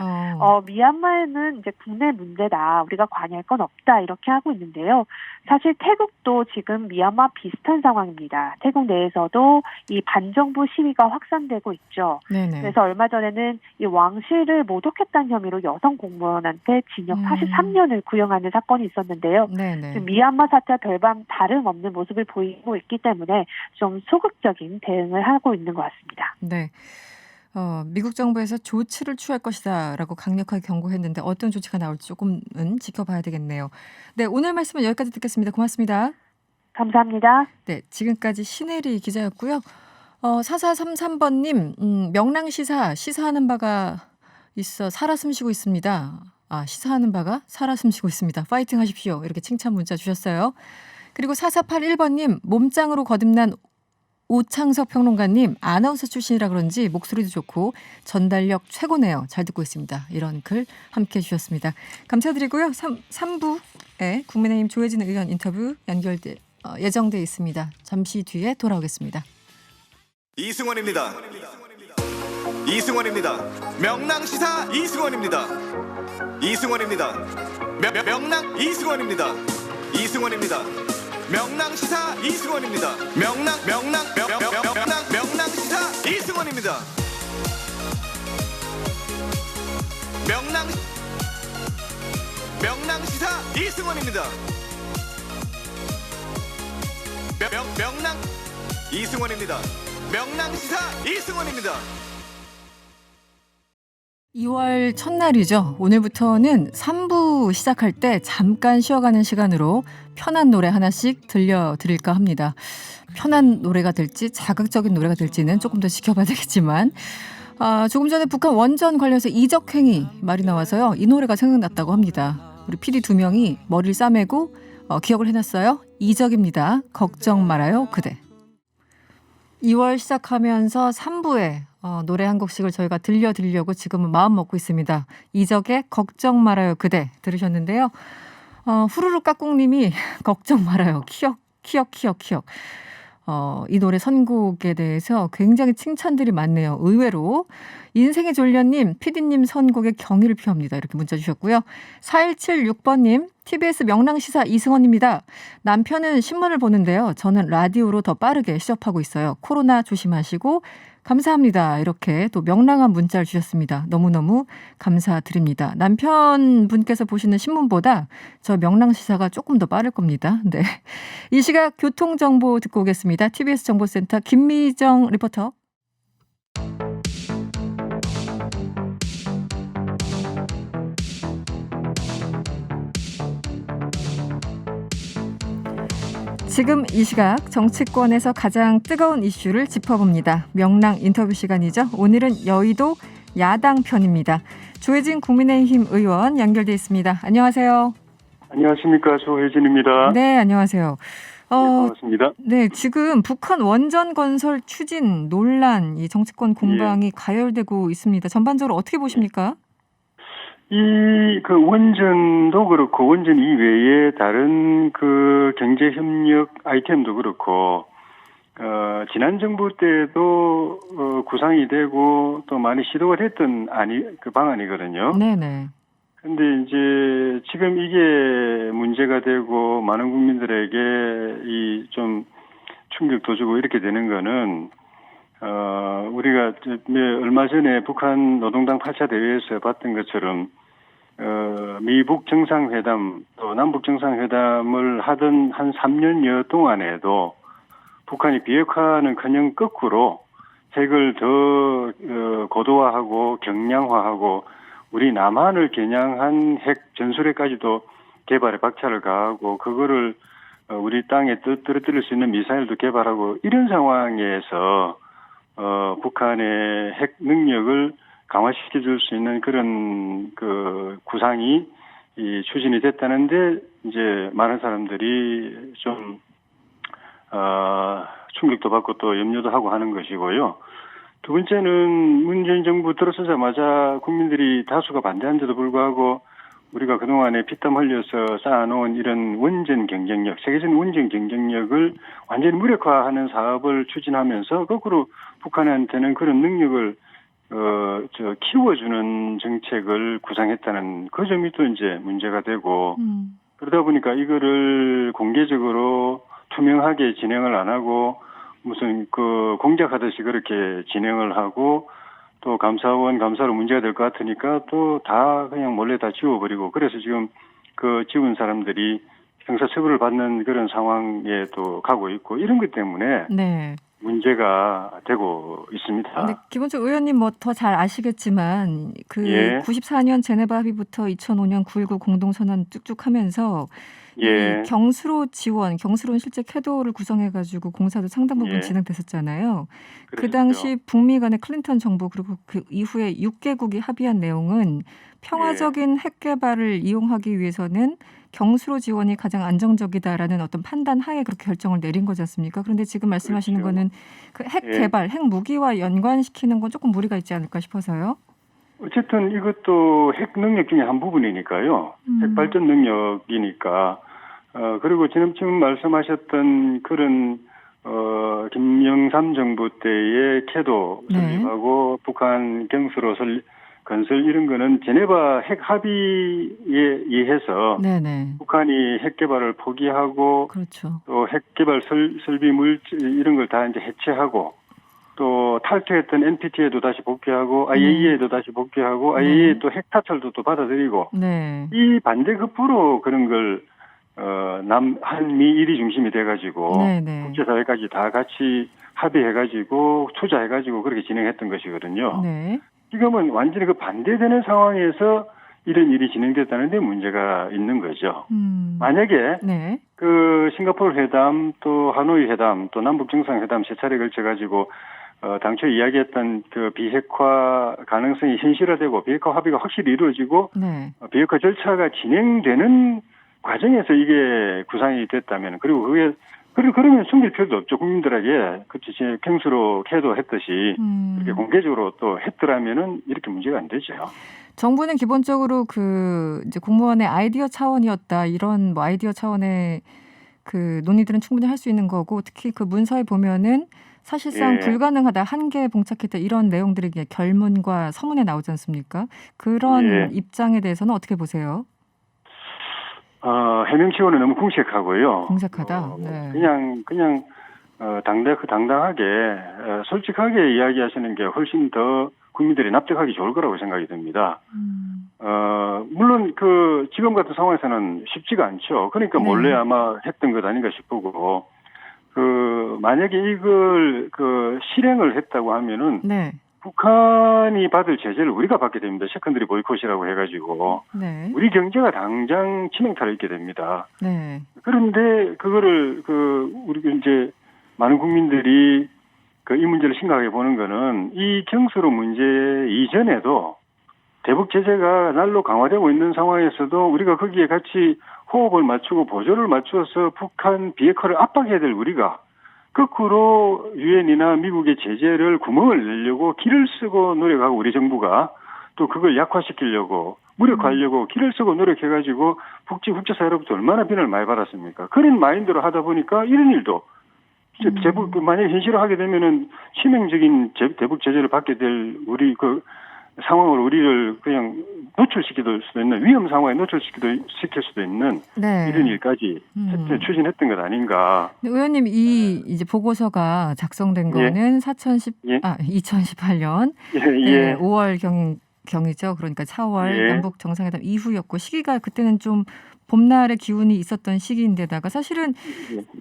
미얀마는 이제 국내 문제다. 우리가 관여할 건 없다. 이렇게 하고 있는데요. 사실 태국도 지금 미얀마 비슷한 상황입니다. 태국 내에서도 이 반정부 시위가 확산되고 있죠. 네네. 그래서 얼마 전에는 이 왕실을 모독했다는 혐의로 여성 공무원한테 징역 43년을 구형하는 사건이 있었는데요. 네네. 지금 미얀마 사태와 별반 다름없는 모습을 보이고 있기 때문에 좀 소극적인 대응을 하고 있는 것 같습니다. 네. 미국 정부에서 조치를 취할 것이다라고 강력하게 경고했는데 어떤 조치가 나올지 조금은 지켜봐야 되겠네요. 네, 오늘 말씀은 여기까지 듣겠습니다. 고맙습니다. 감사합니다. 네, 지금까지 신혜리 기자였고요. 4433번님, 명랑시사하는 바가 있어 살아 숨쉬고 있습니다. 시사하는 바가 살아 숨쉬고 있습니다. 파이팅 하십시오. 이렇게 칭찬 문자 주셨어요. 그리고 4481번님 몸짱으로 거듭난 오창석 평론가님 아나운서 출신이라 그런지 목소리도 좋고 전달력 최고네요. 잘 듣고 있습니다. 이런 글 함께해 주셨습니다. 감사드리고요. 3부에 국민의힘 조혜진 의원 인터뷰 예정돼 있습니다. 잠시 뒤에 돌아오겠습니다. 이승원입니다. 이승원입니다. 명랑시사 이승원입니다. 이승원입니다. 명랑 이승원입니다. 이승원입니다. 명랑시사 이승원입니다. 명랑시사 이승원입니다. 명랑시사 이승원입니다. 명랑 이승원입니다. 명랑시사 이승원입니다. 2월 첫날이죠. 오늘부터는 3부 시작할 때 잠깐 쉬어가는 시간으로 편한 노래 하나씩 들려드릴까 합니다. 편한 노래가 될지 자극적인 노래가 될지는 조금 더 지켜봐야 되겠지만 조금 전에 북한 원전 관련해서 이적행위 말이 나와서요. 이 노래가 생각났다고 합니다. 우리 PD 2명이 머리를 싸매고 기억을 해놨어요. 이적입니다. 걱정 말아요 그대. 2월 시작하면서 3부에 노래 한 곡씩을 저희가 들려드리려고 지금은 마음 먹고 있습니다. 이적의 걱정 말아요 그대 들으셨는데요. 후루룩 까꿍님이 걱정 말아요 키역. 이 노래 선곡에 대해서 굉장히 칭찬들이 많네요. 의외로. 인생의 졸려님, PD님 선곡에 경의를 표합니다. 이렇게 문자 주셨고요. 4176번님, TBS 명랑시사 이승원입니다. 남편은 신문을 보는데요. 저는 라디오로 더 빠르게 시접하고 있어요. 코로나 조심하시고 감사합니다. 이렇게 또 명랑한 문자를 주셨습니다. 너무너무 감사드립니다. 남편분께서 보시는 신문보다 저 명랑시사가 조금 더 빠를 겁니다. 네. 이 시각 교통정보 듣고 오겠습니다. TBS 정보센터 김미정 리포터. 지금 이 시각 정치권에서 가장 뜨거운 이슈를 짚어봅니다. 명랑 인터뷰 시간이죠. 오늘은 여의도 야당 편입니다. 조혜진 국민의힘 의원 연결돼 있습니다. 안녕하세요. 안녕하십니까. 조혜진입니다. 네, 안녕하세요. 네, 반갑습니다. 네, 지금 북한 원전 건설 추진 논란, 이 정치권 공방이 가열되고 있습니다. 전반적으로 어떻게 보십니까? 그 원전도 그렇고 원전 이외에 다른 그 경제 협력 아이템도 그렇고 지난 정부 때도 구상이 되고 또 많이 시도를 했던 그 방안이거든요. 네네. 근데 이제 지금 이게 문제가 되고 많은 국민들에게 이 좀 충격도 주고 이렇게 되는 거는 우리가 얼마 전에 북한 노동당 8차 대회에서 봤던 것처럼 미북 정상회담 또 남북 정상회담을 하던 한 3년여 동안에도 북한이 비핵화는커녕 거꾸로 핵을 더 고도화하고 경량화하고 우리 남한을 겨냥한 핵 전술핵까지도 개발에 박차를 가하고 그거를 우리 땅에 떨어뜨릴 수 있는 미사일도 개발하고 이런 상황에서 북한의 핵 능력을 강화시켜 줄 수 있는 그런 그 구상이 추진이 됐다는데 이제 많은 사람들이 좀 충격도 받고 또 염려도 하고 하는 것이고요. 두 번째는 문재인 정부 들어서자마자 국민들이 다수가 반대한데도 불구하고 우리가 그동안에 피땀 흘려서 쌓아놓은 이런 원전 경쟁력, 세계적인 원전 경쟁력을 완전히 무력화하는 사업을 추진하면서 거꾸로 북한한테는 그런 능력을 키워주는 정책을 구상했다는 그 점이 또 이제 문제가 되고 그러다 보니까 이거를 공개적으로 투명하게 진행을 안 하고 무슨 그 공작하듯이 그렇게 진행을 하고 또 감사원 감사로 문제가 될 것 같으니까 또 다 그냥 몰래 다 지워버리고 그래서 지금 그 지운 사람들이 형사처벌을 받는 그런 상황에 또 가고 있고 이런 것 때문에 네. 문제가 되고 있습니다. 근데 기본적으로 의원님 뭐 더 잘 아시겠지만 그 94년 제네바 합의부터 2005년 9.19 공동선언 쭉쭉 하면서 이 경수로 지원, 경수로는 실제 캐도를 구성해가지고 공사도 상당 부분 진행됐었잖아요. 그랬었죠. 그 당시 북미 간의 클린턴 정부 그리고 그 이후에 6개국이 합의한 내용은 평화적인 핵 개발을 이용하기 위해서는 경수로 지원이 가장 안정적이다라는 어떤 판단 하에 그렇게 결정을 내린 거지 않습니까? 그런데 지금 말씀하시는 그렇죠. 거는 그 핵 예. 개발, 핵 무기와 연관시키는 건 조금 무리가 있지 않을까 싶어서요. 어쨌든 이것도 핵 능력 중에 한 부분이니까요. 핵 발전 능력이니까. 그리고 지금 말씀하셨던 그런 김영삼 정부 때의 캐도 네. 설립하고 북한 경수로 건설 이런 거는 제네바 핵 합의에 의해서 네네. 북한이 핵 개발을 포기하고 그렇죠. 또 핵 개발 설비 물질 이런 걸 다 이제 해체하고 또 탈퇴했던 NPT에도 다시 복귀하고 IAEA에도 다시 복귀하고 IAEA 또 핵 타철도 또 받아들이고 네. 이 반대급부로 그런 걸 한미 일이 중심이 돼가지고 네네. 국제사회까지 다 같이 합의해가지고 투자해가지고 그렇게 진행했던 것이거든요. 네. 지금은 완전히 그 반대되는 상황에서 이런 일이 진행됐다는 데 문제가 있는 거죠. 만약에 네. 그 싱가포르 회담 또 하노이 회담 또 남북 정상회담 세 차례 걸쳐가지고 당초 이야기했던 그 비핵화 가능성이 현실화되고 비핵화 합의가 확실히 이루어지고 네. 비핵화 절차가 진행되는 과정에서 이게 구상이 됐다면 그리고 그러면 숨길 필요도 없죠. 국민들에게 그치 경수로 캐도 했듯이 이렇게 공개적으로 또 했더라면은 이렇게 문제가 안 되죠. 정부는 기본적으로 그 이제 공무원의 아이디어 차원이었다 이런 뭐 아이디어 차원의 그 논의들은 충분히 할 수 있는 거고 특히 그 문서에 보면은 사실상 예. 불가능하다 한계에 봉착했다 이런 내용들이 결문과 서문에 나오지 않습니까? 그런 예. 입장에 대해서는 어떻게 보세요? 해명 치고는 너무 궁색하고요. 궁색하다. 네. 그냥 당당하게 솔직하게 이야기하시는 게 훨씬 더 국민들이 납득하기 좋을 거라고 생각이 듭니다. 물론 그 지금 같은 상황에서는 쉽지가 않죠. 그러니까 몰래 아마 했던 것 아닌가 싶고 그 만약에 이걸 그 실행을 했다고 하면은 네. 북한이 받을 제재를 우리가 받게 됩니다. 세컨더리 보이콧이라고 해가지고 네. 우리 경제가 당장 치명타를 입게 됩니다. 네. 그런데 그거를 우리 이제 많은 국민들이 이 문제를 심각하게 보는 거는 이 경수로 문제 이전에도 대북 제재가 날로 강화되고 있는 상황에서도 우리가 거기에 같이 호흡을 맞추고 보조를 맞추어서 북한 비핵화를 압박해야 될 우리가 거꾸로 유엔이나 미국의 제재를 구멍을 내려고 길을 쓰고 노력하고 우리 정부가 또 그걸 약화시키려고 무력화하려고 길을 쓰고 노력해가지고 국제사회로부터 얼마나 비난을 많이 받았습니까? 그런 마인드로 하다 보니까 이런 일도 대북 만약에 현실화하게 되면은 치명적인 대북 제재를 받게 될 우리 그 상황으로 우리를 그냥 노출시킬 수도 있는 위험 상황에 노출시킬 수도 있는 네. 이런 일까지 추진했던 것 아닌가. 의원님 이 이제 보고서가 작성된 거는 2018년 예. 5월 경이죠. 그러니까 4월 예. 남북 정상회담 이후였고 시기가 그때는 좀 봄날의 기운이 있었던 시기인데다가 사실은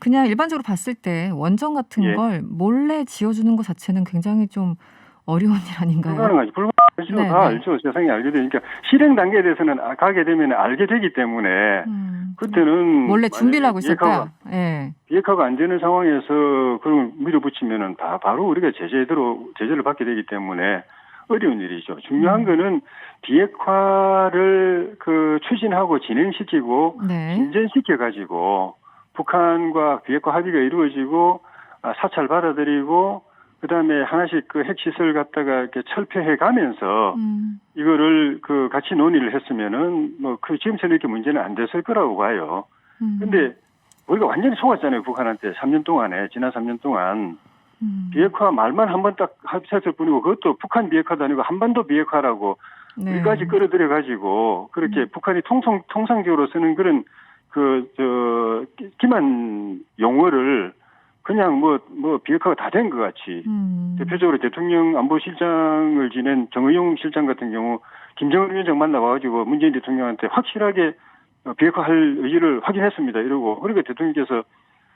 그냥 일반적으로 봤을 때 원정 같은 걸 몰래 지어주는 것 자체는 굉장히 좀 어려운 일 아닌가요? 불가능하죠. 네, 다 네. 알죠. 세상에 알게 되니까 실행 단계에 대해서는 가게 되면 알게 되기 때문에 그때는 몰래 준비를 하고 비핵화가, 있었다. 예. 비핵화가 안 되는 상황에서 그걸 밀어붙이면은 다 바로 우리가 제재를 받게 되기 때문에 어려운 일이죠. 중요한 거는 비핵화를 추진하고 진행시키고 네. 진전시켜 가지고 북한과 비핵화 합의가 이루어지고 사찰 받아들이고 그다음에 하나씩 핵시설 갖다가 이렇게 철폐해 가면서 이거를 같이 논의를 했으면은 지금처럼 이렇게 문제는 안 됐을 거라고 봐요. 근데 우리가 완전히 속았잖아요. 북한한테 지난 3년 동안 비핵화 말만 한 번 딱 했을 뿐이고 그것도 북한 비핵화도 아니고 한반도 비핵화라고 우리까지 끌어들여 가지고 그렇게 북한이 통상적으로 쓰는 그런 기만 용어를 그냥 비핵화가 다 된 것 같이 대표적으로 대통령 안보실장을 지낸 정의용 실장 같은 경우 김정은 위원장 만나와가지고 문재인 대통령한테 확실하게 비핵화할 의지를 확인했습니다 이러고 그러니까 대통령께서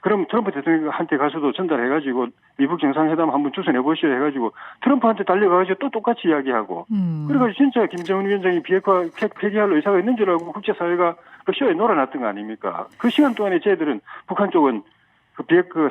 그럼 트럼프 대통령한테 가서도 전달해가지고 미국 정상회담 한번 주선해보시오 해가지고 트럼프한테 달려가가지고 또 똑같이 이야기하고 그래가지고 진짜 김정은 위원장이 비핵화 폐기할 의사가 있는 줄 알고 국제사회가 그 쇼에 놀아놨던 거 아닙니까? 그 시간 동안에 저희들은 북한 쪽은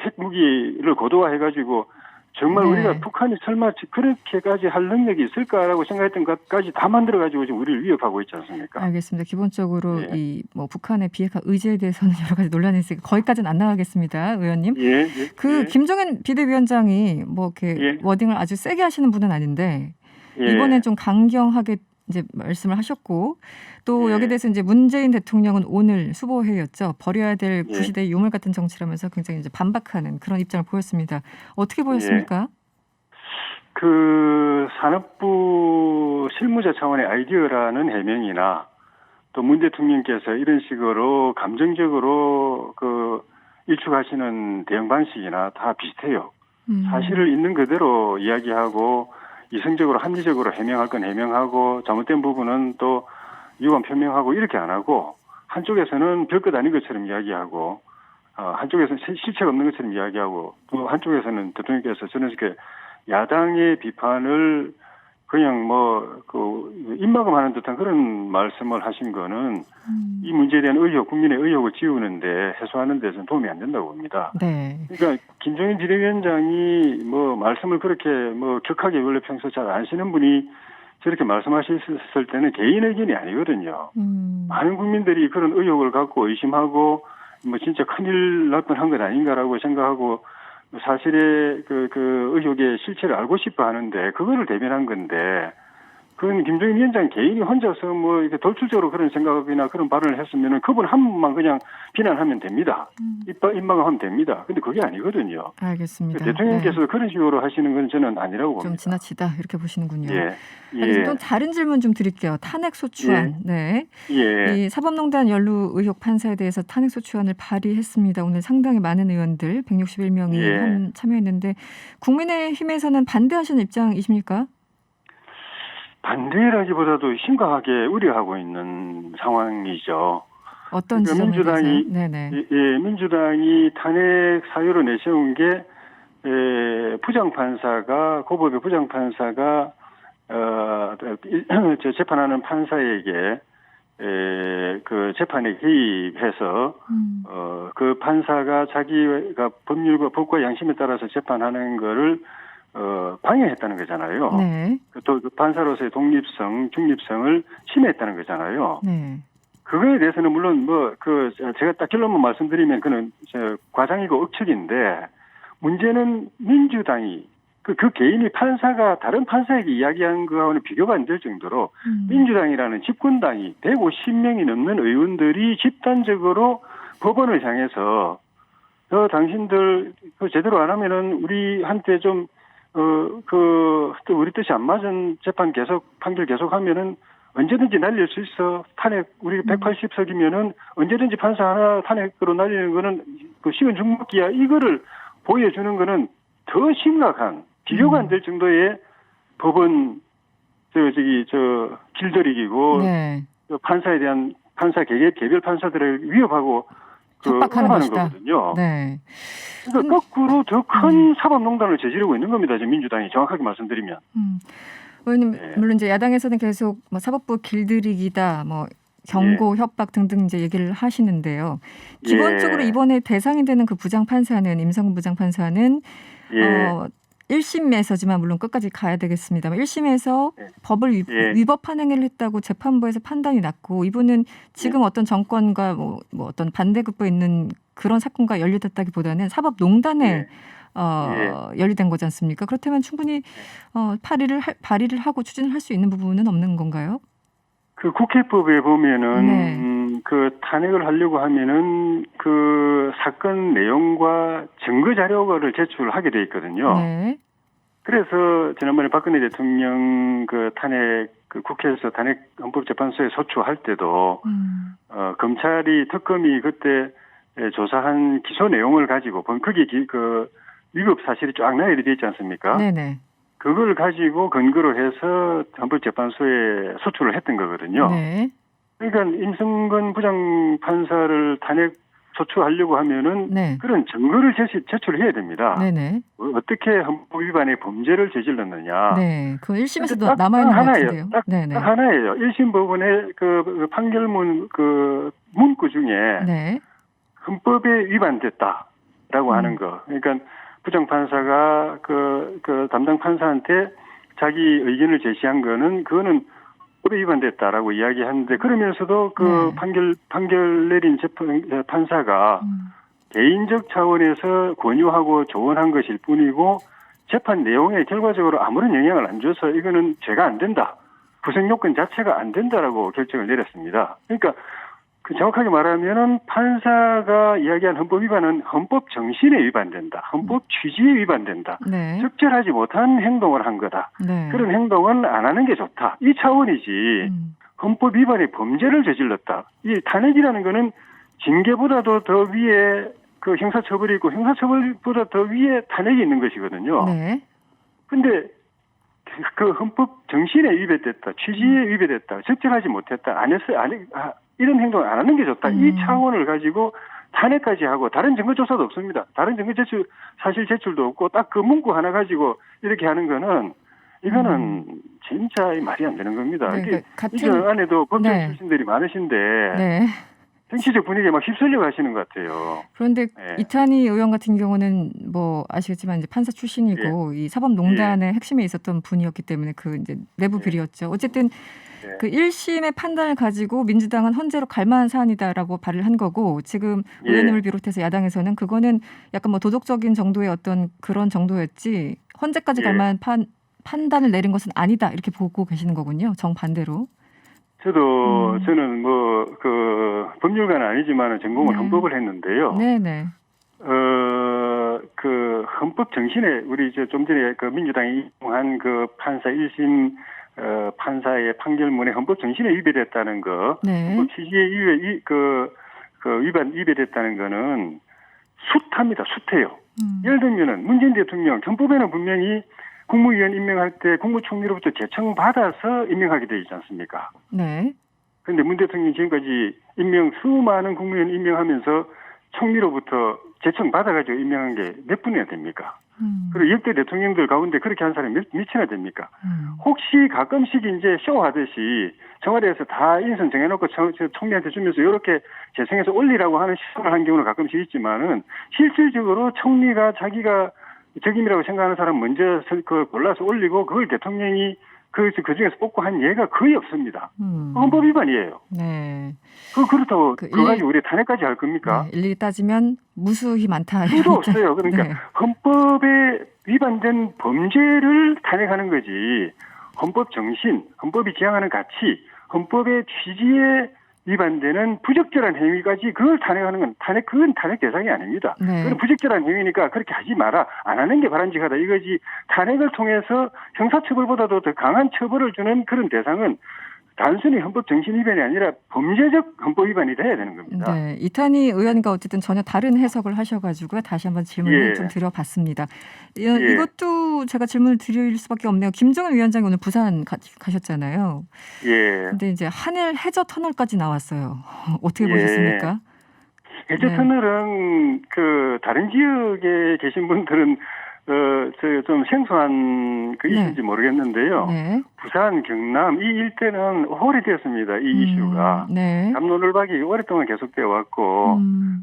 핵무기를 고도화해가지고 정말 네. 우리가 북한이 설마 그렇게까지 할 능력이 있을까라고 생각했던 것까지 다 만들어가지고 지금 우리를 위협하고 있지 않습니까? 알겠습니다. 기본적으로 예. 이 뭐 북한의 비핵화 의지에 대해서는 여러 가지 논란이 있으니까 거기까지는 안 나가겠습니다, 의원님. 예, 그 예. 김종인 비대위원장이 뭐 이렇게 예. 워딩을 아주 세게 하시는 분은 아닌데 예. 이번엔 좀 강경하게 이제 말씀을 하셨고 또 예. 여기에 대해서 이제 문재인 대통령은 오늘 수보회의였죠. 버려야 될 예. 구시대의 유물 같은 정치라면서 굉장히 이제 반박하는 그런 입장을 보였습니다. 어떻게 보였습니까? 그 산업부 실무자 차원의 아이디어라는 해명이나 또 문 대통령께서 이런 식으로 감정적으로 그 일축하시는 대응 방식이나 다 비슷해요. 사실을 있는 그대로 이야기하고 이성적으로 합리적으로 해명할 건 해명하고 잘못된 부분은 또 유감 표명하고 이렇게 안 하고 한쪽에서는 별것 아닌 것처럼 이야기하고 한쪽에서는 실체가 없는 것처럼 이야기하고 또 한쪽에서는 대통령께서 저는 이렇게 야당의 비판을 그냥 입막음하는 듯한 그런 말씀을 하신 거는 이 문제에 대한 의혹, 국민의 의혹을 지우는데 해소하는 데서는 도움이 안 된다고 봅니다. 네. 그러니까 김종인 비대위원장이 말씀을 그렇게 격하게 원래 평소 잘 안 하시는 분이 저렇게 말씀하셨을 때는 개인 의견이 아니거든요. 많은 국민들이 그런 의혹을 갖고 의심하고 진짜 큰일 날 뻔한 것 아닌가라고 생각하고 사실의 그 의혹의 실체를 알고 싶어 하는데 그거를 대변한 건데 그건 김종인 위원장 개인이 혼자서 이렇게 돌출적으로 그런 생각이나 그런 발언을 했으면은 그분 한 분만 그냥 비난하면 됩니다. 입막하면 됩니다. 근데 그게 아니거든요. 알겠습니다. 대통령께서 네. 그런 식으로 하시는 건 저는 아니라고 봅니다. 좀 지나치다 이렇게 보시는군요. 예. 또 다른 질문 좀 드릴게요. 탄핵소추안. 네. 예. 이 사법농단 연루 의혹 판사에 대해서 탄핵소추안을 발의했습니다. 오늘 상당히 많은 의원들 161명이 예. 참여했는데 국민의힘에서는 반대하시는 입장이십니까? 반대라기보다도 심각하게 우려하고 있는 상황이죠. 어떤 지점에 민주당이 대해서요? 네네. 민주당이 탄핵 사유로 내세운 게 고법의 부장판사가 재판하는 판사에게 그 재판에 개입해서 그 판사가 자기가 법률과 법과 양심에 따라서 재판하는 거를 방해했다는 거잖아요. 네. 또 그 판사로서의 독립성, 중립성을 침해했다는 거잖아요. 네. 그거에 대해서는 물론 제가 딱 결론만 말씀드리면 그는 과장이고 억측인데 문제는 민주당이 그 개인이 판사가 다른 판사에게 이야기한 거하고는 비교가 안 될 정도로 민주당이라는 집권당이 150명이 넘는 의원들이 집단적으로 법원을 향해서 당신들 제대로 안 하면은 우리한테 좀 또 우리 뜻이 안 맞은 재판 판결 계속하면은 언제든지 날릴 수 있어. 탄핵 우리 180석이면은 언제든지 판사 하나 탄핵으로 날리는 거는 그 쉬운 죽먹기야. 이거를 보여주는 거는 더 심각한 비교가 안 될 정도의 법원 길들이기고 네. 판사에 대한 개별 판사들을 위협하고 협박하는 것이다. 거거든요. 네. 그러니까 거꾸로 더 큰 사법농단을 저지르고 있는 겁니다. 지금 민주당이 정확하게 말씀드리면. 의원님 네. 물론 이제 야당에서는 계속 사법부 길들이기다, 경고, 협박 등등 이제 얘기를 하시는데요. 기본적으로 이번에 대상이 되는 그 부장판사는 임성근 부장판사는 1심에서지만 물론 끝까지 가야 되겠습니다만 1심에서 법을 위법한 행위를 했다고 재판부에서 판단이 났고 이분은 지금 어떤 정권과 어떤 반대급부에 있는 그런 사건과 연루됐다기보다는 사법농단에 연루된 거지 않습니까? 그렇다면 충분히 발의를 하고 추진을 할 수 있는 부분은 없는 건가요? 그 국회법에 보면은 그 탄핵을 하려고 하면은 그 사건 내용과 증거 자료를 제출하게 돼 있거든요. 네. 그래서 지난번에 박근혜 대통령 그 탄핵 국회에서 탄핵 헌법재판소에 소추할 때도 검찰이 특검이 그때 조사한 기소 내용을 가지고 거기에 그 위법 사실이 쫙 나열이 돼 있지 않습니까? 네네. 그걸 가지고 근거로 해서 헌법재판소에 소추를 했던 거거든요. 네. 그러니까 임성근 부장판사를 탄핵 소추하려고 하면은 그런 증거를 제출해야 됩니다. 네네. 어떻게 헌법 위반의 범죄를 저질렀느냐. 네. 그 1심에서도 남아있는 것 같은데요. 딱 하나예요. 1심 법원의 그 판결문 그 문구 중에 헌법에 위반됐다라고 하는 거. 그러니까 부장판사가 그 담당 판사한테 자기 의견을 제시한 그거는 법에 위반됐다라고 이야기하는데 그러면서도 그 판결 내린 판사가 개인적 차원에서 권유하고 조언한 것일 뿐이고 재판 내용에 결과적으로 아무런 영향을 안 줘서 이거는 죄가 안 된다. 구성 요건 자체가 안 된다라고 결정을 내렸습니다. 그러니까 정확하게 말하면은 판사가 이야기한 헌법 위반은 헌법 정신에 위반된다. 헌법 취지에 위반된다. 네. 적절하지 못한 행동을 한 거다. 네. 그런 행동은 안 하는 게 좋다. 이 차원이지 헌법 위반의 범죄를 저질렀다. 이 탄핵이라는 거는 징계보다도 더 위에 그 형사처벌이 있고 형사처벌보다 더 위에 탄핵이 있는 것이거든요. 네. 근데 그 헌법 정신에 위배됐다. 취지에 위배됐다. 적절하지 못했다. 이런 행동을 안 하는 게 좋다. 이 차원을 가지고 탄핵까지 하고 다른 증거조사도 없습니다. 다른 증거 제출, 사실 제출도 없고 딱 그 문구 하나 가지고 이렇게 하는 거는 이거는 진짜 말이 안 되는 겁니다. 네, 이 안에도 법정 네. 출신들이 많으신데 네. 정치적 분위기에 막 휩쓸려 가시는 것 같아요. 그런데 네. 이탄희 의원 같은 경우는 뭐 아시겠지만 이제 판사 출신이고 이 사법농단의 핵심에 있었던 분이었기 때문에 그 이제 내부 비리였죠. 어쨌든 그 1심의 판단을 가지고 민주당은 헌재로 갈 만한 사안이다라고 발을 한 거고 지금 의원님을 비롯해서 야당에서는 그거는 약간 뭐 도덕적인 정도의 어떤 그런 정도였지 헌재까지 갈 만한 판단을 내린 것은 아니다 이렇게 보고 계시는 거군요. 정반대로. 저는 법률가는 아니지만 전공을 헌법을 했는데요. 네네. 그 헌법 정신에 우리 좀 전에 그 민주당이 이용한 그 판사 1심 판사의 판결문에 헌법 정신에 위배됐다는 거, 네. 헌법 취지에 위배됐다는 거는 숱합니다. 숱해요. 예를 들면은 문재인 대통령 헌법에는 분명히 국무위원 임명할 때 국무총리로부터 제청받아서 임명하게 되어 있지 않습니까? 네. 그런데 문 대통령이 지금까지 수많은 국무위원 임명하면서 총리로부터 제청받아가지고 임명한 게 몇 분이나 됩니까? 그리고 역대 대통령들 가운데 그렇게 한 사람이 몇이나 됩니까? 혹시 가끔씩 이제 쇼하듯이 청와대에서 다 인선 정해놓고 총리한테 주면서 이렇게 재청해서 올리라고 하는 시도를 한 경우는 가끔씩 있지만은 실질적으로 총리가 자기가 적임이라고 생각하는 사람 먼저 골라서 올리고 그걸 대통령이 그 중에서 뽑고 한 예가 거의 없습니다. 헌법 위반이에요. 네. 그렇다고 그거 가지고 우리 탄핵까지 할 겁니까? 네, 일일이 따지면 무수히 많다. 수도 없어요. 그러니까 헌법에 위반된 범죄를 탄핵하는 거지. 헌법 정신, 헌법이 지향하는 가치, 헌법의 취지에 위반되는 부적절한 행위까지 그걸 탄핵하는 건 그건 탄핵 대상이 아닙니다. 네. 그건 부적절한 행위니까 그렇게 하지 마라. 안 하는 게 바람직하다. 이거지. 탄핵을 통해서 형사처벌보다도 더 강한 처벌을 주는 그런 대상은 단순히 헌법 정신 위반이 아니라 범죄적 헌법 위반이 돼야 되는 겁니다. 네, 이탄희 의원과 어쨌든 전혀 다른 해석을 하셔가지고 다시 한번 질문을 좀 드려봤습니다. 이것도 제가 질문을 드릴 수밖에 없네요. 김정은 위원장이 오늘 부산 가셨잖아요. 근데 이제 한일 해저 터널까지 나왔어요. 어떻게 보셨습니까? 해저 터널은 그 다른 지역에 계신 분들은 좀 생소한 그 이슈인지 모르겠는데요. 부산, 경남 이 일대는 오래되었습니다. 이 이슈가. 남노을박이 오랫동안 계속되어 왔고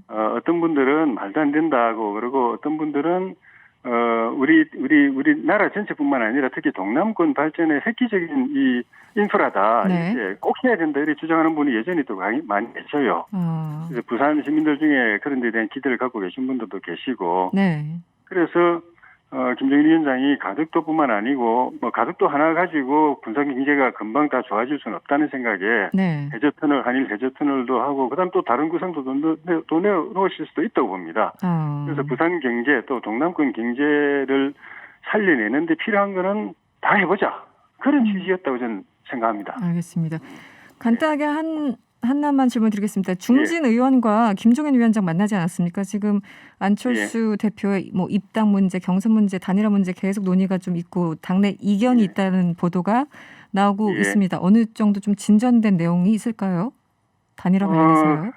어떤 분들은 말도 안 된다고 그러고 어떤 분들은 우리나라 전체뿐만 아니라 특히 동남권 발전에 획기적인 이 인프라다. 이렇게 꼭 해야 된다 이렇게 주장하는 분이 여전히 또 많이 계셔요. 그래서 부산 시민들 중에 그런 데 대한 기대를 갖고 계신 분들도 계시고. 그래서 김정일 위원장이 가덕도뿐만 아니고 가덕도 하나 가지고 군사 경제가 금방 다 좋아질 수는 없다는 생각에 해저터널, 한일 해저터널도 하고 그다음 또 다른 구상도 또 내놓으실 수도 있다고 봅니다. 그래서 부산 경제 또 동남권 경제를 살려내는데 필요한 거는 다 해보자. 그런 취지였다고 저는 생각합니다. 알겠습니다. 간단하게 하나만 질문 드리겠습니다. 중진 의원과 김종인 위원장 만나지 않았습니까? 지금 안철수 대표의 뭐 입당 문제, 경선 문제, 단일화 문제 계속 논의가 좀 있고 당내 이견이 있다는 보도가 나오고 있습니다. 어느 정도 좀 진전된 내용이 있을까요? 단일화 관련해서요?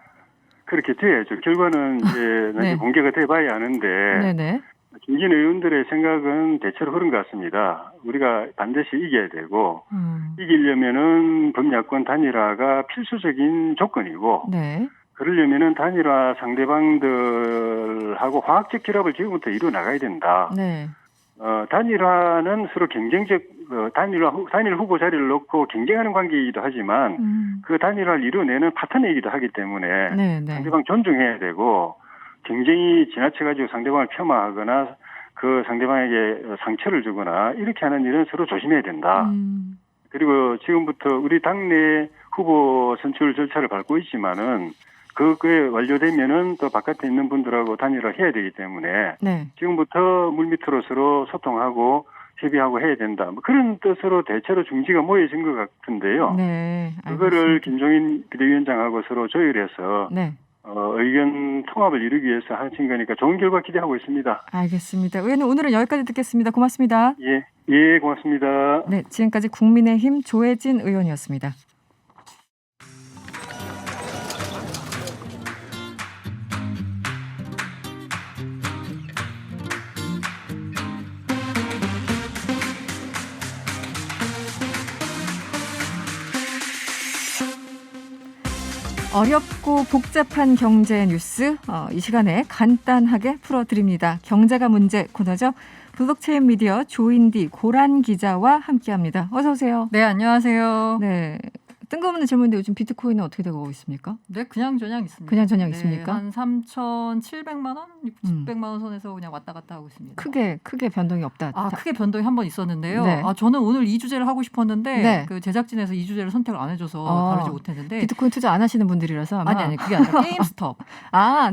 그렇게 돼야죠. 결과는 이제 나중에 공개가 돼봐야 하는데 중진 의원들의 생각은 대체로 그런 것 같습니다. 우리가 반드시 이겨야 되고 이기려면은 범야권 단일화가 필수적인 조건이고 그러려면은 단일화 상대방들하고 화학적 결합을 지금부터 이루어 나가야 된다. 네. 단일화는 서로 경쟁적 단일 후보 자리를 놓고 경쟁하는 관계이기도 하지만 그 단일화를 이루어내는 파트너이기도 하기 때문에 네, 네. 상대방 존중해야 되고 경쟁이 지나쳐가지고 상대방을 폄하하거나 그 상대방에게 상처를 주거나 이렇게 하는 일은 서로 조심해야 된다. 그리고 지금부터 우리 당내 후보 선출 절차를 밟고 있지만은 그게 완료되면은 또 바깥에 있는 분들하고 단일화를 해야 되기 때문에 네. 지금부터 물밑으로 서로 소통하고 협의하고 해야 된다. 뭐 그런 뜻으로 대체로 중지가 모여진 것 같은데요. 네. 그거를 김종인 비대위원장하고 서로 조율해서 네. 의견 통합을 이루기 위해서 하신 거니까 좋은 결과 기대하고 있습니다. 알겠습니다. 의원님 오늘은 여기까지 듣겠습니다. 고맙습니다. 예, 고맙습니다. 네, 지금까지 국민의힘 조혜진 의원이었습니다. 어렵고 복잡한 경제 뉴스 이 시간에 간단하게 풀어드립니다. 경제가 문제 코너죠. 블록체인 미디어 조인디 고란 기자와 함께합니다. 어서 오세요. 네, 안녕하세요. 네, 뜬금없는 질문인데 요즘 비트코인은 어떻게 되고 있습니까? 네, 그냥 저냥 있습니다. 그냥 저냥 네, 있습니까? 한 3,700만 원, 600만 원 선에서 그냥 왔다 갔다 하고 있습니다. 크게 변동이 없다. 크게 변동이 한 번 있었는데요. 네. 저는 오늘 이 주제를 하고 싶었는데 네. 그 제작진에서 이 주제를 선택을 안 해줘서 다루지 못했는데 비트코인 투자 안 하시는 분들이라서 아마. 아니 그게 아니라 게임스톱.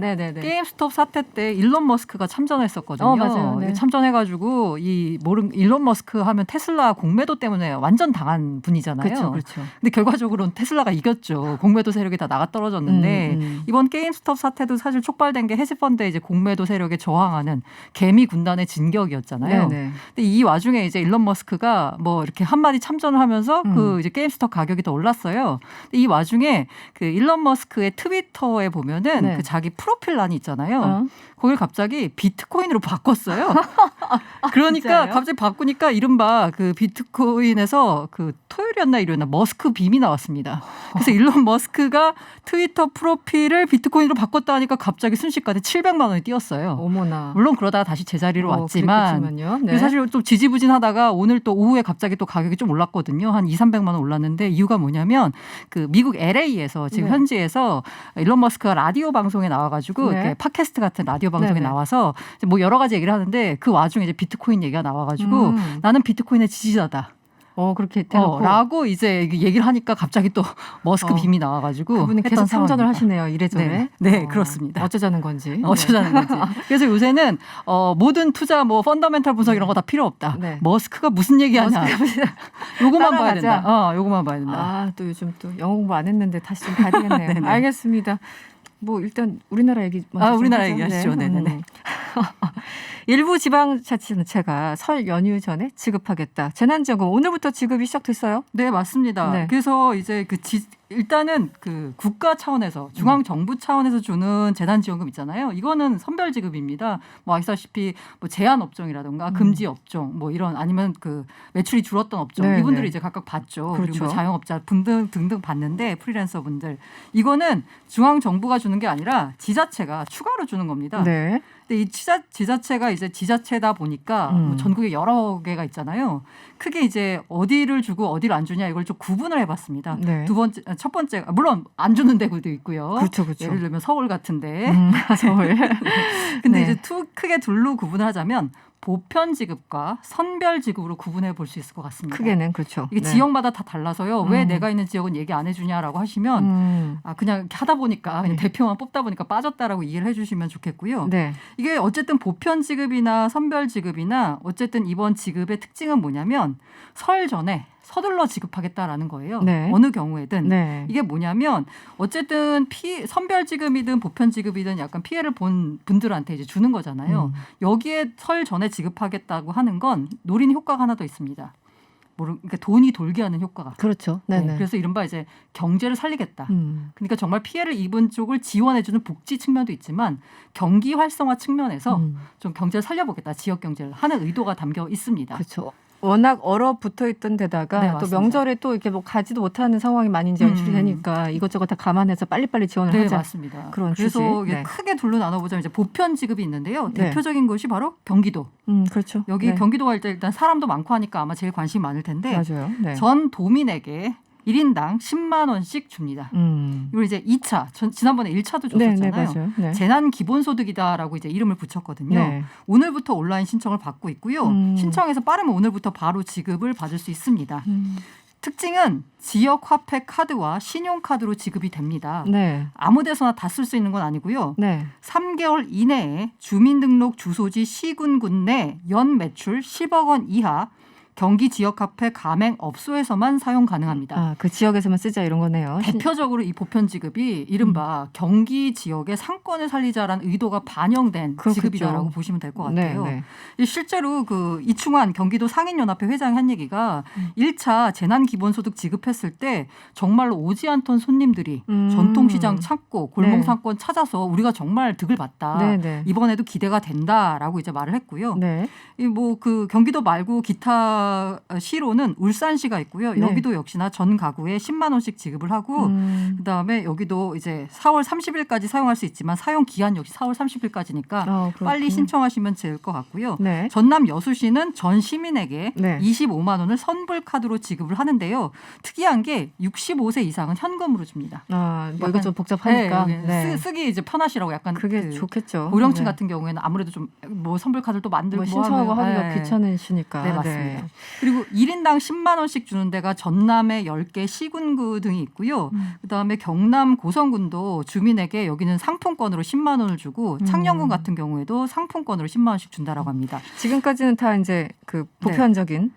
네네네. 게임스톱 사태 때 일론 머스크가 참전했었거든요. 맞아요. 네. 참전해가지고 일론 머스크 하면 테슬라 공매도 때문에 완전 당한 분이잖아요. 그렇죠. 근데 결과적으로는 테슬라가 이겼죠. 공매도 세력이 다 나가 떨어졌는데 이번 게임스톱 사태도 사실 촉발된 게 헤지펀드의 이제 공매도 세력에 저항하는 개미 군단의 진격이었잖아요. 네네. 근데 이 와중에 이제 일론 머스크가 뭐 이렇게 한마디 참전을 하면서 그 이제 게임스톱 가격이 더 올랐어요. 근데 이 와중에 그 일론 머스크의 트위터에 보면은 네. 그 자기 프로필란이 있잖아요. 거길 갑자기 비트코인으로 바꿨어요. 그러니까 진짜요? 갑자기 바꾸니까 이른바 그 비트코인에서 그 토요일이었나 일요일이었나 머스크 빔이 나왔습니다. 그래서 일론 머스크가 트위터 프로필을 비트코인으로 바꿨다 하니까 갑자기 순식간에 700만 원이 뛰었어요. 어머나. 물론 그러다가 다시 제자리로 왔지만 네. 사실 좀 지지부진하다가 오늘 또 오후에 갑자기 또 가격이 좀 올랐거든요. 한 200~300만 원 올랐는데 이유가 뭐냐면 그 미국 LA에서 지금 네. 현지에서 일론 머스크가 라디오 방송에 나와가지고 네. 이렇게 팟캐스트 같은 라디오 방송에 네네. 나와서 뭐 여러 가지 얘기를 하는데 그 와중에 이제 비트코인 얘기가 나와가지고 나는 비트코인의 지지자다. 그렇게 대놓고 라고 이제 얘기를 하니까 갑자기 또 머스크 빔이 나와가지고 그분은 계속 했던 참전을 상황입니다. 하시네요. 이래저래. 네, 그렇습니다. 어쩌자는 건지. 어쩌자는 건지. 그래서 요새는 모든 투자 뭐 펀더멘탈 분석 이런 거 다 필요 없다. 네. 머스크가 무슨 얘기하냐. 요거만 봐야 따라가자. 된다. 요거만 봐야 된다. 또 요즘 또 영어 공부 안 했는데 다시 좀 봐야 되겠네요. 네네. 알겠습니다. 뭐 일단 우리나라 얘기 먼저 좀 우리나라 하죠. 얘기하시죠. 네. 네네네. 일부 지방자치단체가 설 연휴 전에 지급하겠다. 재난지원금 오늘부터 지급이 시작됐어요? 네, 맞습니다. 네. 그래서 이제 일단은 그 국가 차원에서 중앙 정부 차원에서 주는 재난지원금 있잖아요. 이거는 선별 지급입니다. 뭐 아시다시피 뭐 제한 업종이라든가 금지 업종 뭐 이런 아니면 그 매출이 줄었던 업종 네, 이분들이 네. 이제 각각 받죠. 그렇죠. 그리고 뭐 자영업자 등등 받는데 프리랜서 분들 이거는 중앙 정부가 주는 게 아니라 지자체가 추가로 주는 겁니다. 네. 근데 이 지자체가 이제 지자체다 보니까 뭐 전국에 여러 개가 있잖아요. 크게 이제 어디를 주고 어디를 안 주냐 이걸 좀 구분을 해봤습니다. 네. 첫 번째 물론 안 주는 데도 있고요. 그렇죠. 예를 들면 서울 같은데. 서울. 근데 네. 이제 크게 둘로 구분을 하자면 보편 지급과 선별 지급으로 구분해 볼 수 있을 것 같습니다. 크게는 그렇죠. 이게 네. 지역마다 다 달라서요. 왜 내가 있는 지역은 얘기 안 해주냐라고 하시면 그냥 이렇게 하다 보니까 그냥 대표만 뽑다 보니까 빠졌다라고 이해를 해주시면 좋겠고요. 네. 이게 어쨌든 보편 지급이나 선별 지급이나 어쨌든 이번 지급의 특징은 뭐냐면 설 전에 서둘러 지급하겠다라는 거예요. 네. 어느 경우에든. 네. 이게 뭐냐면 어쨌든 선별 지급이든 보편 지급이든 약간 피해를 본 분들한테 이제 주는 거잖아요. 여기에 설 전에 지급하겠다고 하는 건 노린 효과가 하나 더 있습니다. 그러니까 돈이 돌게 하는 효과가. 그렇죠. 네네. 네, 그래서 이른바 이제 경제를 살리겠다. 그러니까 정말 피해를 입은 쪽을 지원해주는 복지 측면도 있지만 경기 활성화 측면에서 좀 경제를 살려보겠다. 지역 경제를 하는 의도가 담겨 있습니다. 그렇죠. 워낙 얼어붙어 있던 데다가 네, 또 맞습니다. 명절에 또 이렇게 뭐 가지도 못하는 상황이 많이 이제 연출이 되니까 이것저것 다 감안해서 빨리빨리 지원을 네, 하자. 맞습니다. 그런 그래서 취지. 이게 네. 크게 둘로 나눠보자면 이제 보편 지급이 있는데요. 네. 대표적인 것이 바로 경기도. 그렇죠. 여기 네. 경기도가 일단 사람도 많고 하니까 아마 제일 관심이 많을 텐데 맞아요. 네. 전 도민에게 1인당 10만 원씩 줍니다. 그리고 이제 2차, 지난번에 1차도 줬었잖아요. 네, 맞아요. 네. 재난 기본소득이다라고 이제 이름을 붙였거든요. 네. 오늘부터 온라인 신청을 받고 있고요. 신청해서 빠르면 오늘부터 바로 지급을 받을 수 있습니다. 특징은 지역 화폐 카드와 신용카드로 지급이 됩니다. 네. 아무 데서나 다 쓸 수 있는 건 아니고요. 네. 3개월 이내에 주민등록 주소지 시군군 내 연 매출 10억 원 이하 경기 지역화폐 가맹업소에서만 사용 가능합니다. 아, 그 지역에서만 쓰자 이런 거네요. 대표적으로 이 보편 지급이 이른바 경기 지역의 상권을 살리자라는 의도가 반영된 그렇겠죠. 지급이다라고 보시면 될 것 같아요. 네, 실제로 그 이충환 경기도 상인연합회 회장이 한 얘기가 1차 재난기본소득 지급했을 때 정말로 오지 않던 손님들이 전통시장 찾고 골목상권 찾아서 우리가 정말 득을 봤다. 네, 네. 이번에도 기대가 된다라고 이제 말을 했고요. 네. 뭐 그 경기도 말고 기타 시로는 울산시가 있고요. 네. 여기도 역시나 전 가구에 10만 원씩 지급을 하고 그다음에 여기도 이제 4월 30일까지 사용할 수 있지만 사용 기한 역시 4월 30일까지니까 빨리 신청하시면 될 것 같고요. 네. 전남 여수시는 전 시민에게 네. 25만 원을 선불 카드로 지급을 하는데요. 특이한 게 65세 이상은 현금으로 줍니다. 아, 뭐 이거 좀 복잡하니까. 네, 쓰기 이제 편하시라고 약간 그게 좋겠죠. 고령층 네. 같은 경우에는 아무래도 좀 뭐 선불 카드를 또 만들고 뭐 신청하고 하면, 하기가 귀찮으시니까. 네, 맞습니다. 그리고 1인당 10만 원씩 주는 데가 전남에 10개 시군구 등이 있고요. 그다음에 경남 고성군도 주민에게 여기는 상품권으로 10만 원을 주고 창녕군 같은 경우에도 상품권으로 10만 원씩 준다라고 합니다. 지금까지는 다 이제 그 보편적인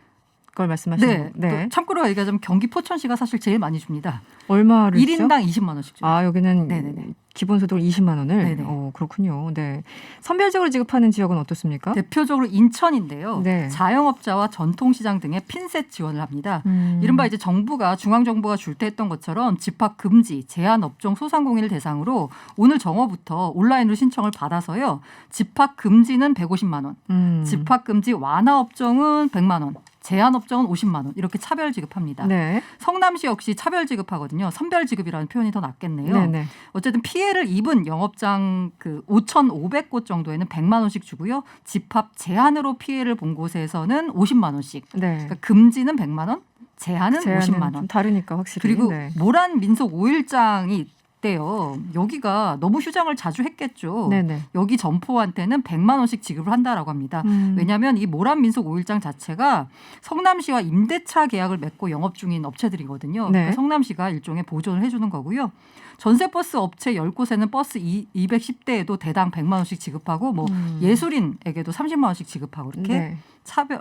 걸 말씀하시는 네. 거예요. 또 참고로 얘기하자면 경기 포천시가 사실 제일 많이 줍니다. 얼마를 1인당 20만 원씩 줍니다. 아, 여기는 네네네. 기본소득 20만 원을. 네네. 그렇군요. 네. 선별적으로 지급하는 지역은 어떻습니까? 대표적으로 인천인데요. 네. 자영업자와 전통시장 등의 핀셋 지원을 합니다. 이른바 이제 정부가 중앙정부가 줄 때 했던 것처럼 집합 금지, 제한 업종 소상공인을 대상으로 오늘 정오부터 온라인으로 신청을 받아서요. 집합 금지는 150만 원, 집합 금지 완화 업종은 100만 원. 제한 업종은 50만 원 이렇게 차별 지급합니다. 네. 성남시 역시 차별 지급하거든요. 선별 지급이라는 표현이 더 낫겠네요. 네네. 어쨌든 피해를 입은 영업장 그 5,500곳 정도에는 100만 원씩 주고요. 집합 제한으로 피해를 본 곳에서는 50만 원씩. 네. 그러니까 금지는 100만 원, 제한은 50만 원. 좀 다르니까 확실히. 그리고 네. 모란 민속 5일장이 있대요. 여기가 너무 휴장을 자주 했겠죠. 네네. 여기 점포한테는 100만 원씩 지급을 한다라고 합니다. 왜냐하면 이 모란 민속 5일장 자체가 성남시와 임대차 계약을 맺고 영업 중인 업체들이거든요. 네. 그러니까 성남시가 일종의 보존을 해주는 거고요. 전세버스 업체 10곳에는 버스 210대에도 대당 100만 원씩 지급하고 뭐 예술인에게도 30만 원씩 지급하고 이렇게 네.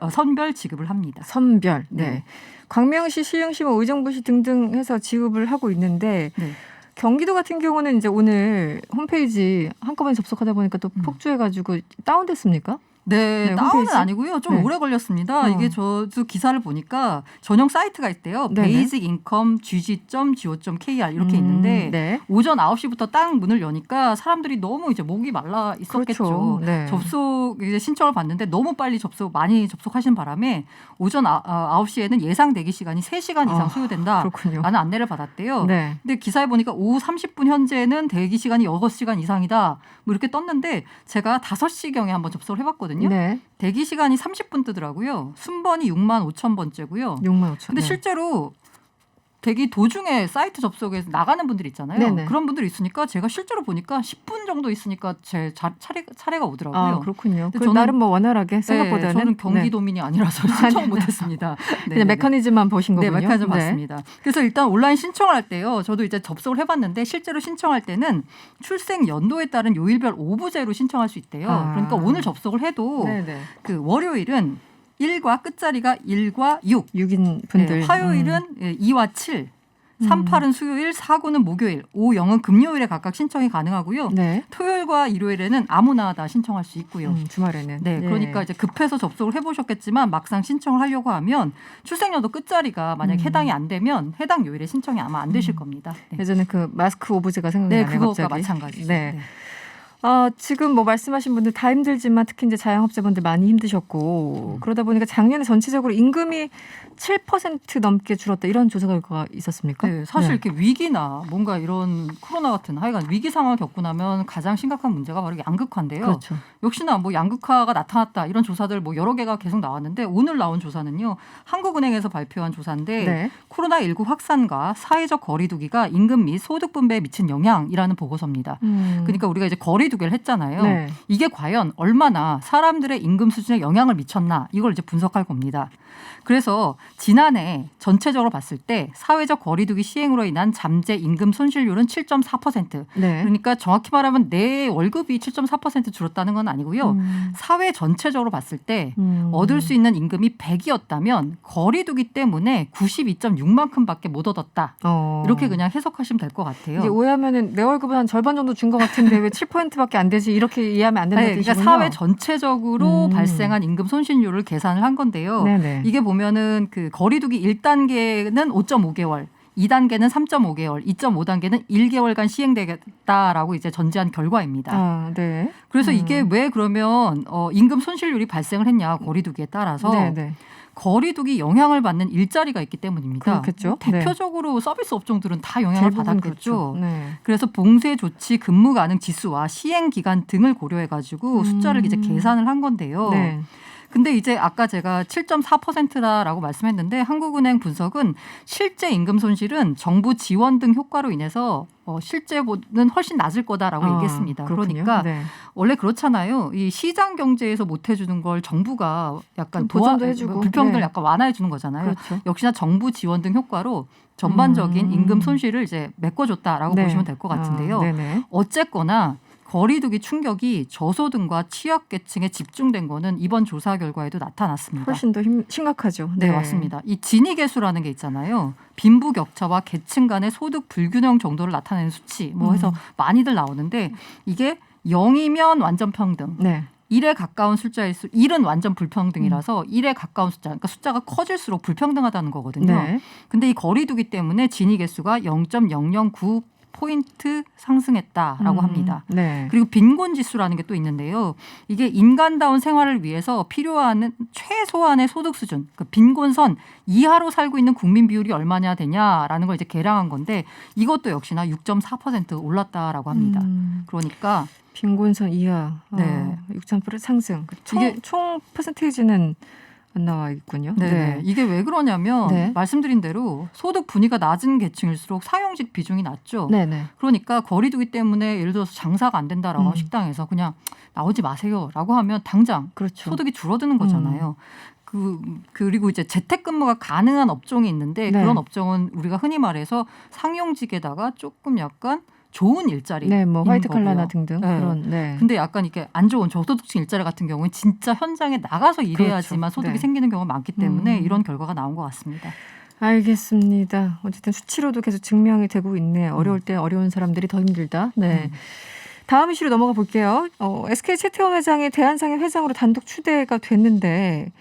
선별 지급을 합니다. 선별. 네. 네. 광명시, 시흥시, 뭐 의정부시 등등 해서 지급을 하고 있는데 네. 경기도 같은 경우는 이제 오늘 홈페이지 한꺼번에 접속하다 보니까 또 폭주해가지고 다운됐습니까? 네, 다운은 홈페이지? 아니고요. 좀 네. 오래 걸렸습니다. 이게 저도 기사를 보니까 전용 사이트가 있대요. 네네. basicincome.gg.go.kr 이렇게 있는데 네. 오전 9시부터 딱 문을 여니까 사람들이 너무 이제 목이 말라 있었겠죠. 그렇죠. 네. 접속 이제 신청을 받는데 너무 빨리 많이 접속하신 바람에 오전 9시에는 예상 대기 시간이 3시간 이상 소요된다. 그렇군요. 라는 안내를 받았대요. 네. 근데 기사에 보니까 오후 30분 현재는 대기 시간이 6시간 이상이다. 뭐 이렇게 떴는데 제가 5시경에 한번 접속을 해봤거든요. 네. 대기 시간이 30분 뜨더라고요. 순번이 6만 5천 번째고요. 6만 5천. 근데 실제로 대기 도중에 사이트 접속에서 나가는 분들이 있잖아요. 네네. 그런 분들이 있으니까 제가 실제로 보니까 10분 정도 있으니까 제 차례가 오더라고요. 아, 그렇군요. 근데 저는- 나름 뭐 원활하게 생각보다는. 네, 저는 경기도민이 아니라서 신청 못했습니다. 그냥 메커니즘만 보신 거군요. 네, 메커니즘 네. 봤습니다. 그래서 일단 온라인 신청을 할 때요. 저도 이제 접속을 해봤는데 실제로 신청할 때는 출생 연도에 따른 요일별 오부제로 신청할 수 있대요. 아. 그러니까 오늘 접속을 해도 네네. 그 월요일은 1과 끝자리가 1과 6, 6인 분들. 네, 화요일은 2와 7, 3, 8은 수요일, 4, 9는 목요일, 5, 0은 금요일에 각각 신청이 가능하고요. 네. 토요일과 일요일에는 아무나 다 신청할 수 있고요. 주말에는. 네, 그러니까 이제 급해서 접속을 해보셨겠지만 막상 신청을 하려고 하면 출생연도 끝자리가 만약 해당이 안 되면 해당 요일에 신청이 아마 안 되실 겁니다. 네, 예전에 그 마스크 오브제가 생각나네요. 네 그거가 갑자기. 마찬가지죠. 네. 지금 뭐 말씀하신 분들 다 힘들지만 특히 이제 자영업자분들 많이 힘드셨고 그러다 보니까 작년에 전체적으로 임금이 7% 넘게 줄었다 이런 조사 결과가 있었습니까? 네, 사실 이렇게 위기나 뭔가 이런 코로나 같은 하여간 위기 상황을 겪고 나면 가장 심각한 문제가 바로 양극화인데요. 그렇죠. 역시나 뭐 양극화가 나타났다 이런 조사들 뭐 여러 개가 계속 나왔는데 오늘 나온 조사는요. 한국은행에서 발표한 조사인데 네. 코로나19 확산과 사회적 거리두기가 임금 및 소득 분배에 미친 영향이라는 보고서입니다. 그러니까 우리가 이제 거리두기를 했잖아요. 네. 이게 과연 얼마나 사람들의 임금 수준에 영향을 미쳤나 이걸 이제 분석할 겁니다. 그래서 지난해 전체적으로 봤을 때 사회적 거리두기 시행으로 인한 잠재 임금 손실률은 7.4%. 네. 그러니까 정확히 말하면 내 월급이 7.4% 줄었다는 건 아니고요. 사회 전체적으로 봤을 때 얻을 수 있는 임금이 100이었다면 거리두기 때문에 92.6만큼밖에 못 얻었다. 이렇게 그냥 해석하시면 될 것 같아요. 이제 오해하면은 내 월급은 한 절반 정도 준 것 같은데 왜 7%밖에 안 되지 이렇게 이해하면 안 된다는 뜻이군요. 그러니까 사회 전체적으로 발생한 임금 손실률을 계산을 한 건데요. 네네. 이게 보면은 그 거리두기 1단계는 5.5개월, 2단계는 3.5개월, 2.5단계는 1개월간 시행되겠다라고 이제 전제한 결과입니다. 네. 그래서 이게 왜 그러면 임금 손실률이 발생을 했냐 거리두기에 따라서 네네. 거리두기 영향을 받는 일자리가 있기 때문입니다. 그렇겠죠. 대표적으로 서비스 업종들은 다 영향을 받았겠죠. 그렇죠. 네. 그래서 봉쇄 조치, 근무 가능 지수와 시행 기간 등을 고려해가지고 숫자를 이제 계산을 한 건데요. 네. 근데 이제 아까 제가 7.4%다라고 말씀했는데 한국은행 분석은 실제 임금 손실은 정부 지원 등 효과로 인해서 실제보다는 훨씬 낮을 거다라고 얘기했습니다. 그렇군요. 그러니까 네. 원래 그렇잖아요. 이 시장 경제에서 못 해주는 걸 정부가 약간 보전도 해주고 불평등을 네. 약간 완화해 주는 거잖아요. 그렇죠. 역시나 정부 지원 등 효과로 전반적인 임금 손실을 이제 메꿔줬다라고 네. 보시면 될 것 같은데요. 네네. 어쨌거나 거리두기 충격이 저소득과 취약계층에 집중된 거는 이번 조사 결과에도 나타났습니다. 훨씬 더 심각하죠. 네, 맞습니다. 이 지니계수라는 게 있잖아요. 빈부격차와 계층 간의 소득 불균형 정도를 나타내는 수치 뭐 해서 많이들 나오는데 이게 0이면 완전 평등. 네. 1에 가까운 숫자일수 1은 완전 불평등이라서 1에 가까운 숫자 그러니까 숫자가 커질수록 불평등하다는 거거든요. 네. 근데 이 거리두기 때문에 지니계수가 0.009 포인트 상승했다라고 합니다. 네. 그리고 빈곤지수라는 게 또 있는데요. 이게 인간다운 생활을 위해서 필요한 최소한의 소득 수준, 그 빈곤선 이하로 살고 있는 국민 비율이 얼마냐 되냐라는 걸 이제 계량한 건데 이것도 역시나 6.4% 올랐다라고 합니다. 그러니까 빈곤선 이하, 네. 6.8% 상승. 이게 총 퍼센테이지는 안 나와 있군요. 네. 이게 왜 그러냐면 네. 말씀드린 대로 소득 분위기가 낮은 계층일수록 사용직 비중이 낮죠. 네네. 그러니까 거리두기 때문에 예를 들어서 장사가 안 된다라고 식당에서 그냥 나오지 마세요라고 하면 당장 그렇죠. 소득이 줄어드는 거잖아요. 그리고 이제 재택근무가 가능한 업종이 있는데 네. 그런 업종은 우리가 흔히 말해서 상용직에다가 조금 약간 좋은 일자리. 네, 뭐 화이트 칼라나 등등 네. 그런. 네. 근데 약간 이렇게 안 좋은 저소득층 일자리 같은 경우는 진짜 현장에 나가서 일해야지만 그렇죠. 소득이 네. 생기는 경우가 많기 때문에 이런 결과가 나온 것 같습니다. 알겠습니다. 어쨌든 수치로도 계속 증명이 되고 있네요. 어려울 때 어려운 사람들이 더 힘들다. 네. 다음 이슈로 넘어가 볼게요. SK 최태원 회장이 대한상인 회장으로 단독 추대가 됐는데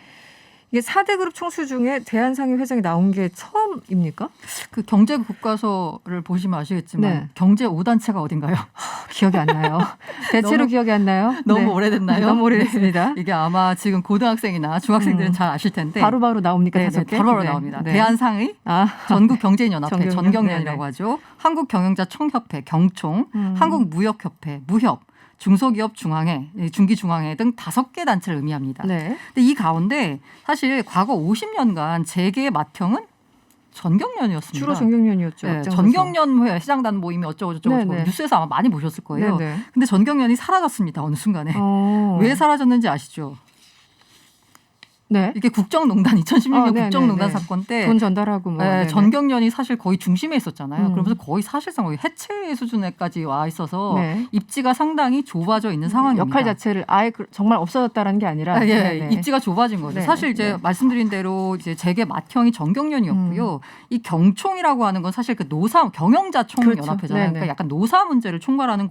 이게 4대 그룹 총수 중에 대한상인 회장이 나온 게 처음입니까? 그 경제 교과서를 보시면 아시겠지만 네. 경제 5단체가 어딘가요? 기억이 안 나요. 대체로 너무- 기억이 안 나요. 너무 네. 오래됐나요? 너무 오래됐습니다. 네. 이게 아마 지금 고등학생이나 중학생들은 잘 아실 텐데 바로바로 나옵니까? 네, 5개? 바로바로 네. 나옵니다. 네. 대한상의, 전국경제인연합회, 전경련? 전경련이라고 네네. 하죠. 한국경영자총협회, 경총, 한국무역협회, 무협, 중소기업 중앙회, 중기중앙회 등 5개 단체를 의미합니다. 네. 근데 이 가운데 사실 과거 50년간 재계의 맏형은 전경련이었습니다. 주로 전경련이었죠. 네, 앞장서서. 전경련회 시장단 모임이 어쩌고저쩌고 네네. 뉴스에서 아마 많이 보셨을 거예요. 네네. 근데 전경련이 사라졌습니다. 어느 순간에. 왜 사라졌는지 아시죠? 네. 이게 국정농단 2016년 네네네. 국정농단 사건 때 돈 전달하고 뭐. 네네. 전경련이 사실 거의 중심에 있었잖아요. 그러면서 거의 사실상 거의 해체 수준에까지 와 있어서 네. 입지가 상당히 좁아져 있는 상황입니다. 역할 자체를 아예 정말 없어졌다라는 게 아니라 네네. 입지가 좁아진 거죠. 네. 사실 이제 네. 말씀드린 대로 이제 재계 맏형이 전경련이었고요. 이 경총이라고 하는 건 사실 그 노사 경영자총 그렇죠. 연합회잖아요. 네네. 그러니까 약간 노사 문제를 총괄하는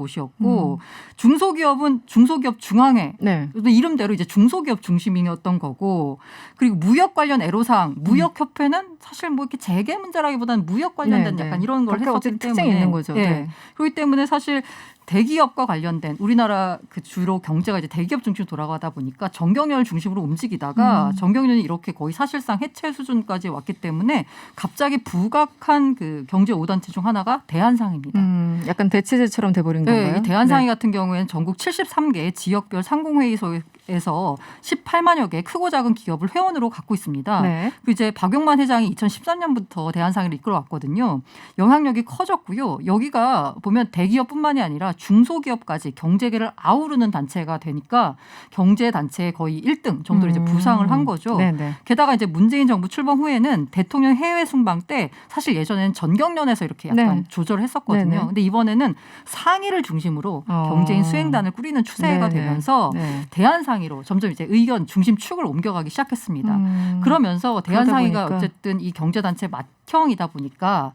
중소기업은 중소기업 중앙회. 네. 이름대로 이제 중소기업 중심이었던 거고 있고 그리고 무역 관련 애로사항 무역협회는 사실 뭐 이렇게 재계 문제라기보다는 무역 관련된 약간 이런 걸 했었기 특징이 있는 거죠. 네. 그렇기 때문에 사실 대기업과 관련된 우리나라 그 주로 경제가 이제 대기업 중심으로 돌아가다 보니까 정경련을 중심으로 움직이다가 정경련이 이렇게 거의 사실상 해체 수준까지 왔기 때문에 갑자기 부각한 그 경제 5단체 중 하나가 대한상입니다. 약간 대체제처럼 돼버린 건가요? 이 대한상이 같은 경우에는 전국 73개 지역별 상공회의소에서 18만여 개 크고 작은 기업을 회원으로 갖고 있습니다. 그 이제 박용만 회장이 2013년부터 대한상을 이끌어왔거든요. 영향력이 커졌고요. 여기가 보면 대기업뿐만이 아니라 중소기업까지 경제계를 아우르는 단체가 되니까 경제단체의 거의 1등 정도로 이제 부상을 한 거죠. 게다가 이제 문재인 정부 출범 후에는 대통령 해외 순방 때 사실 예전에는 전경련에서 이렇게 약간 조절을 했었거든요. 근데 이번에는 상의를 중심으로 경제인 수행단을 꾸리는 추세가 되면서 대한상의로 점점 이제 의견 중심 축을 옮겨가기 시작했습니다. 그러면서 대한상의가 어쨌든 이 경제단체 맏형이다 보니까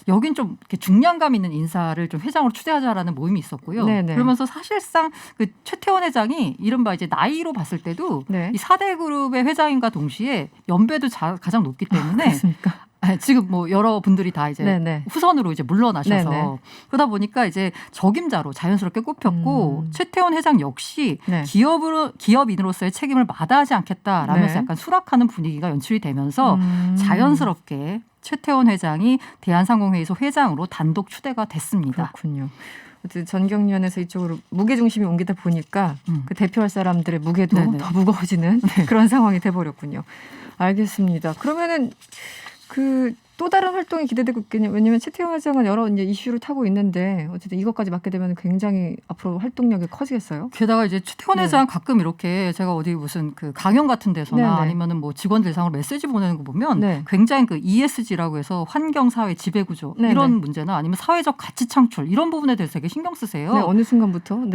여긴 좀 이렇게 중량감 있는 인사를 좀 회장으로 추대하자라는 모임이 있었고요. 그러면서 사실상 그 최태원 회장이 이른바 이제 나이로 봤을 때도 이 4대 그룹의 회장인과 동시에 연배도 가장 높기 때문에 지금 뭐 여러 분들이 다 이제 후선으로 이제 물러나셔서 그러다 보니까 이제 적임자로 자연스럽게 꼽혔고 최태원 회장 역시 기업인으로서의 책임을 마다하지 않겠다라면서 약간 수락하는 분위기가 연출이 되면서 자연스럽게 최태원 회장이 대한상공회의소 회장으로 단독 추대가 됐습니다. 그렇군요. 전경련에서 이쪽으로 무게중심이 옮기다 보니까 그 대표할 사람들의 무게도 더 무거워지는 그런 상황이 돼버렸군요. 알겠습니다. 그러면은 또 다른 활동이 기대되고 있겠네요. 왜냐하면 최태원 회장은 여러 이제 이슈를 타고 있는데 어쨌든 이것까지 맡게 되면 굉장히 앞으로 활동력이 커지겠어요. 게다가 이제 최태원 회장 가끔 이렇게 제가 어디 무슨 그 강연 같은 데서나 아니면은 뭐 직원들 상으로 메시지 보내는 거 보면 굉장히 그 ESG라고 해서 환경, 사회, 지배구조 이런 문제나 아니면 사회적 가치 창출 이런 부분에 대해서 되게 신경 쓰세요. 어느 순간부터.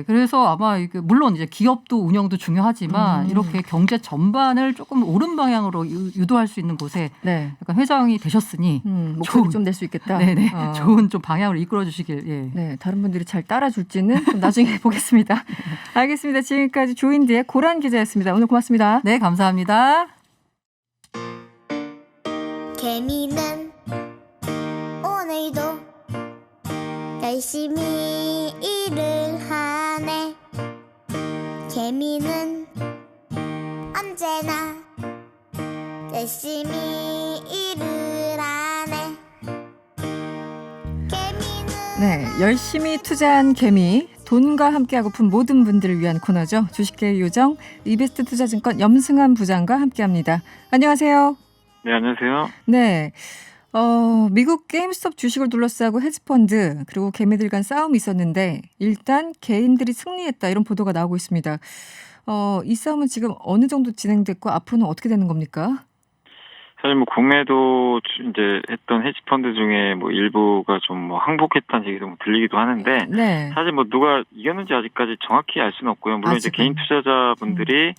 그래서 아마 물론 이제 기업도 운영도 중요하지만 이렇게 경제 전반을 조금 옳은 방향으로 유도할 수 있는 곳에 약간 회장이 되셨으니 목소리 좀 낼 수 있겠다. 좋은 좀 방향으로 이끌어 주시길. 다른 분들이 잘 따라줄지는 좀 나중에 보겠습니다. 알겠습니다. 지금까지 조인디의 고란 기자였습니다. 오늘 고맙습니다. 네, 감사합니다. 개미는 오늘도 열심히 일을 하네. 개미는 언제나 열심히 일을 하네. 개미는 열심히 투자한 개미. 돈과 함께하고픈 모든 분들을 위한 코너죠. 주식계의 요정 이베스트 투자증권 염승환 부장과 함께합니다. 안녕하세요. 네, 안녕하세요. 네. 미국 게임스톱 주식을 둘러싸고 헤지펀드 그리고 개미들 간 싸움이 있었는데 일단 개인들이 승리했다 이런 보도가 나오고 있습니다. 이 싸움은 지금 어느 정도 진행됐고 앞으로는 어떻게 되는 겁니까? 사실 뭐 국내도 이제 했던 헤지펀드 중에 뭐 일부가 좀 뭐 항복했다는 얘기도 뭐 들리기도 하는데 사실 뭐 누가 이겼는지 아직까지 정확히 알 수는 없고요. 물론 이제 개인 투자자분들이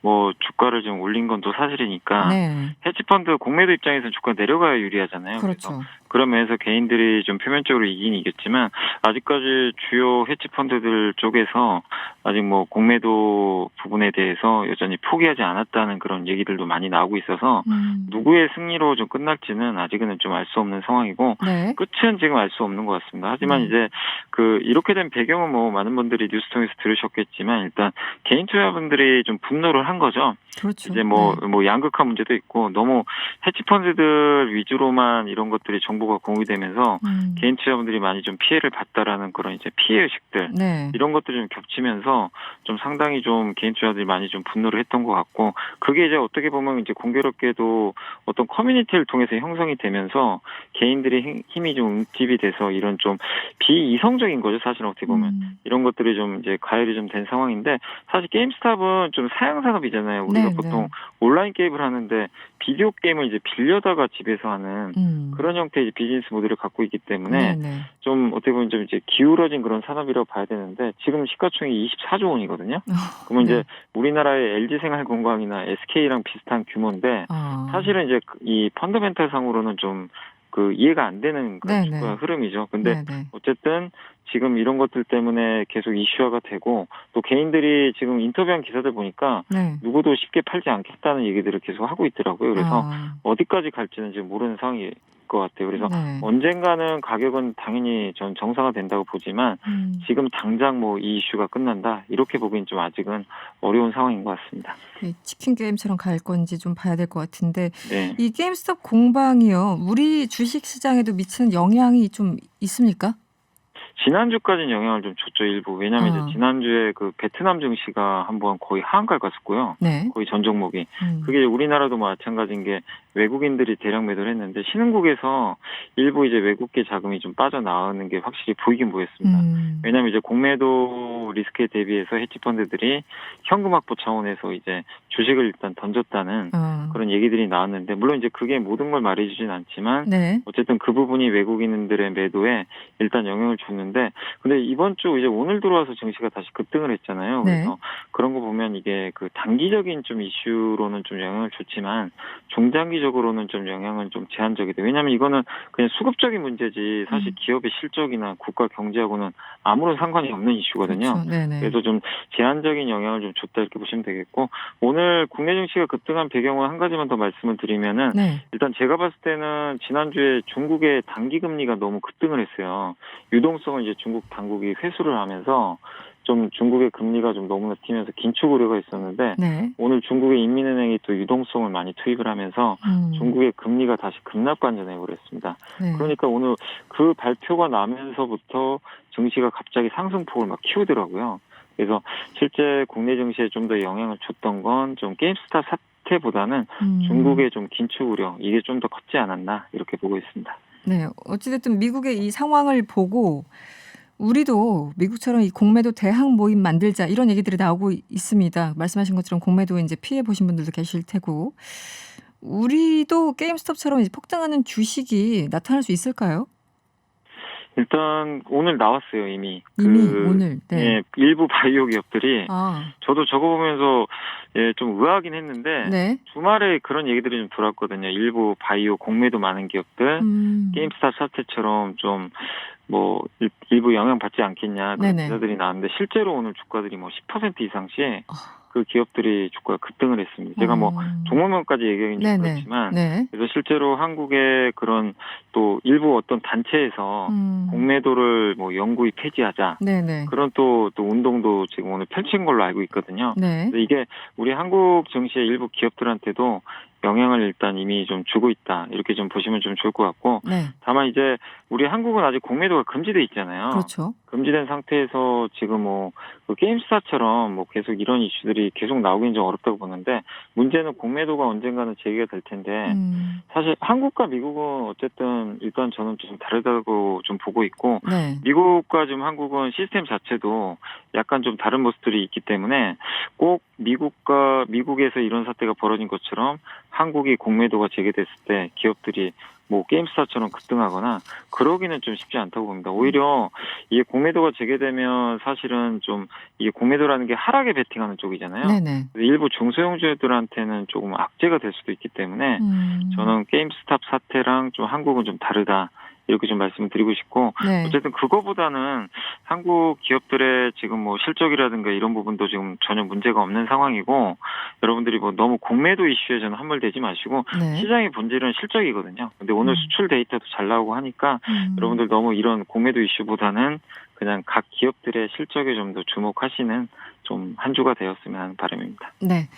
뭐 주가를 좀 올린 건 또 사실이니까 헤지펀드 공매도 입장에서는 주가 내려가야 유리하잖아요. 그래서 그런 면에서 개인들이 좀 표면적으로 이긴 이겼지만 아직까지 주요 헤지펀드들 쪽에서 아직 뭐 공매도 부분에 대해서 여전히 포기하지 않았다는 그런 얘기들도 많이 나오고 있어서 누구의 승리로 좀 끝날지는 아직은 좀 알 수 없는 상황이고 끝은 지금 알 수 없는 것 같습니다. 하지만 이제 이렇게 된 배경은 뭐 많은 분들이 뉴스 통해서 들으셨겠지만 일단 개인 투자분들이 좀 분노를 한 거죠. 이제 뭐 양극화 문제도 있고 너무 헤지펀드들 위주로만 이런 것들이 정보가 공유되면서 개인 투자분들이 많이 좀 피해를 봤다라는 그런 이제 피해 의식들 이런 것들이 좀 겹치면서 좀 상당히 좀 개인 투자들이 많이 좀 분노를 했던 것 같고 그게 이제 어떻게 보면 이제 공교롭게도 어떤 커뮤니티를 통해서 형성이 되면서 개인들의 힘이 좀 응집이 돼서 이런 좀 비이성적인 거죠. 사실 어떻게 보면 이런 것들이 좀 이제 가열이 좀 된 상황인데 사실 게임스탑은 좀 사양 산업이잖아요. 우리가 보통 온라인 게임을 하는데 비디오 게임을 이제 빌려다가 집에서 하는 그런 형태의 비즈니스 모델을 갖고 있기 때문에 좀 어떻게 보면 좀 이제 기울어진 그런 산업이라고 봐야 되는데 지금 시가총액이 24조 원이거든요. 그러면 이제 우리나라의 LG생활건강이나 SK랑 비슷한 규모인데 사실은 이제 이 펀더멘탈 상으로는 좀 그 이해가 안 되는 그런 네네. 축구의 흐름이죠. 근데 네네. 어쨌든 지금 이런 것들 때문에 계속 이슈화가 되고 또 개인들이 지금 인터뷰한 기사들 보니까 네. 누구도 쉽게 팔지 않겠다는 얘기들을 계속 하고 있더라고요. 그래서 아. 어디까지 갈지는 지금 모르는 상황일 것 같아요. 그래서 네. 언젠가는 가격은 당연히 전 정상화된다고 보지만 지금 당장 뭐 이 이슈가 끝난다 이렇게 보기엔 좀 아직은 어려운 상황인 것 같습니다. 치킨 게임처럼 갈 건지 좀 봐야 될 것 같은데 네. 이 게임스톱 공방이요. 우리 주식 시장에도 미치는 영향이 좀 있습니까? 지난주까지는 영향을 좀 줬죠, 일부. 왜냐하면 이제 지난주에 그 베트남 증시가 한번 거의 하한가를 갔었고요. 네. 거의 전 종목이. 그게 우리나라도 마찬가지인 게 외국인들이 대량 매도를 했는데 신흥국에서 일부 이제 외국계 자금이 좀 빠져나오는 게 확실히 보이긴 보였습니다. 왜냐하면 이제 공매도 리스크에 대비해서 헤지펀드들이 현금 확보 차원에서 이제 주식을 일단 던졌다는 그런 얘기들이 나왔는데 물론 이제 그게 모든 걸 말해주진 않지만 네. 어쨌든 그 부분이 외국인들의 매도에 일단 영향을 줬는데 근데 이번 주 이제 오늘 들어와서 증시가 다시 급등을 했잖아요. 네. 그래서 그런 거 보면 이게 그 단기적인 좀 이슈로는 좀 영향을 줬지만 중장기적으로는 좀 영향은 좀 제한적이다. 왜냐하면 이거는 그냥 수급적인 문제지 사실 기업의 실적이나 국가 경제하고는 아무런 상관이 없는 이슈거든요. 그렇죠. 네네. 그래서 좀 제한적인 영향을 좀 줬다 이렇게 보시면 되겠고 오늘 국내 증시가 급등한 배경은 한 가지만 더 말씀을 드리면은 네. 일단 제가 봤을 때는 지난주에 중국의 단기 금리가 너무 급등을 했어요. 유동성을 이제 중국 당국이 회수를 하면서 좀 중국의 금리가 좀 너무나 튀면서 긴축 우려가 있었는데 네. 오늘 중국의 인민은행이 또 유동성을 많이 투입을 하면서 중국의 금리가 다시 급락 반전해 버렸습니다. 네. 그러니까 오늘 그 발표가 나면서부터 증시가 갑자기 상승폭을 막 키우더라고요. 그래서 실제 국내 증시에 좀 더 영향을 줬던 건 좀 게임스타 사태보다는 중국의 좀 긴축 우려 이게 좀 더 컸지 않았나 이렇게 보고 있습니다. 네. 어찌됐든 미국의 이 상황을 보고 우리도 미국처럼 이 공매도 대항 모임 만들자 이런 얘기들이 나오고 있습니다. 말씀하신 것처럼 공매도에 이제 피해 보신 분들도 계실 테고 우리도 게임스톱처럼 이제 폭등하는 주식이 나타날 수 있을까요? 일단 오늘 나왔어요 이미. 오늘. 네. 예, 일부 바이오 기업들이 아. 저도 저거 보면서 예, 좀 의아하긴 했는데 네. 주말에 그런 얘기들이 좀 돌았거든요. 일부 바이오 공매도 많은 기업들 게임스타 사태처럼 좀 뭐 일부 영향 받지 않겠냐 그런 네네. 기사들이 나왔는데 실제로 오늘 주가들이 뭐 10% 이상씩 그 기업들이 주가가 급등을 했습니다. 제가 뭐 종목명까지 얘기하기는 좀 그렇지만 네. 그래서 실제로 한국의 그런 또 일부 어떤 단체에서 공매도를 뭐 영구히 폐지하자 네네. 그런 또 운동도 지금 오늘 펼친 걸로 알고 있거든요. 네. 그래서 이게 우리 한국 증시의 일부 기업들한테도 영향을 일단 이미 좀 주고 있다. 이렇게 좀 보시면 좀 좋을 것 같고. 네. 다만 이제 우리 한국은 아직 공매도가 금지돼 있잖아요. 그렇죠. 금지된 상태에서 지금 뭐 그 게임스타처럼 뭐 계속 이런 이슈들이 계속 나오기는 좀 어렵다고 보는데 문제는 공매도가 언젠가는 제기가 될 텐데 사실 한국과 미국은 어쨌든 일단 저는 좀 다르다고 좀 보고 있고 네. 미국과 좀 한국은 시스템 자체도 약간 좀 다른 모습들이 있기 때문에 꼭 미국에서 이런 사태가 벌어진 것처럼 한국이 공매도가 제기됐을 때 기업들이 뭐 게임스타처럼 급등하거나 그러기는 좀 쉽지 않다고 봅니다. 오히려 이게 공매도가 재개되면 사실은 좀 이게 공매도라는 게 하락에 베팅하는 쪽이잖아요. 네네. 일부 중소형주들한테는 조금 악재가 될 수도 있기 때문에 저는 게임스탑 사태랑 좀 한국은 좀 다르다. 이렇게 좀 말씀을 드리고 싶고 네. 어쨌든 그거보다는 한국 기업들의 지금 뭐 실적이라든가 이런 부분도 지금 전혀 문제가 없는 상황이고 여러분들이 뭐 너무 공매도 이슈에 저는 함몰되지 마시고 네. 시장의 본질은 실적이거든요. 근데 오늘 수출 데이터도 잘 나오고 하니까 여러분들 너무 이런 공매도 이슈보다는 그냥 각 기업들의 실적에 좀 더 주목하시는 좀 한 주가 되었으면 하는 바람입니다. 네.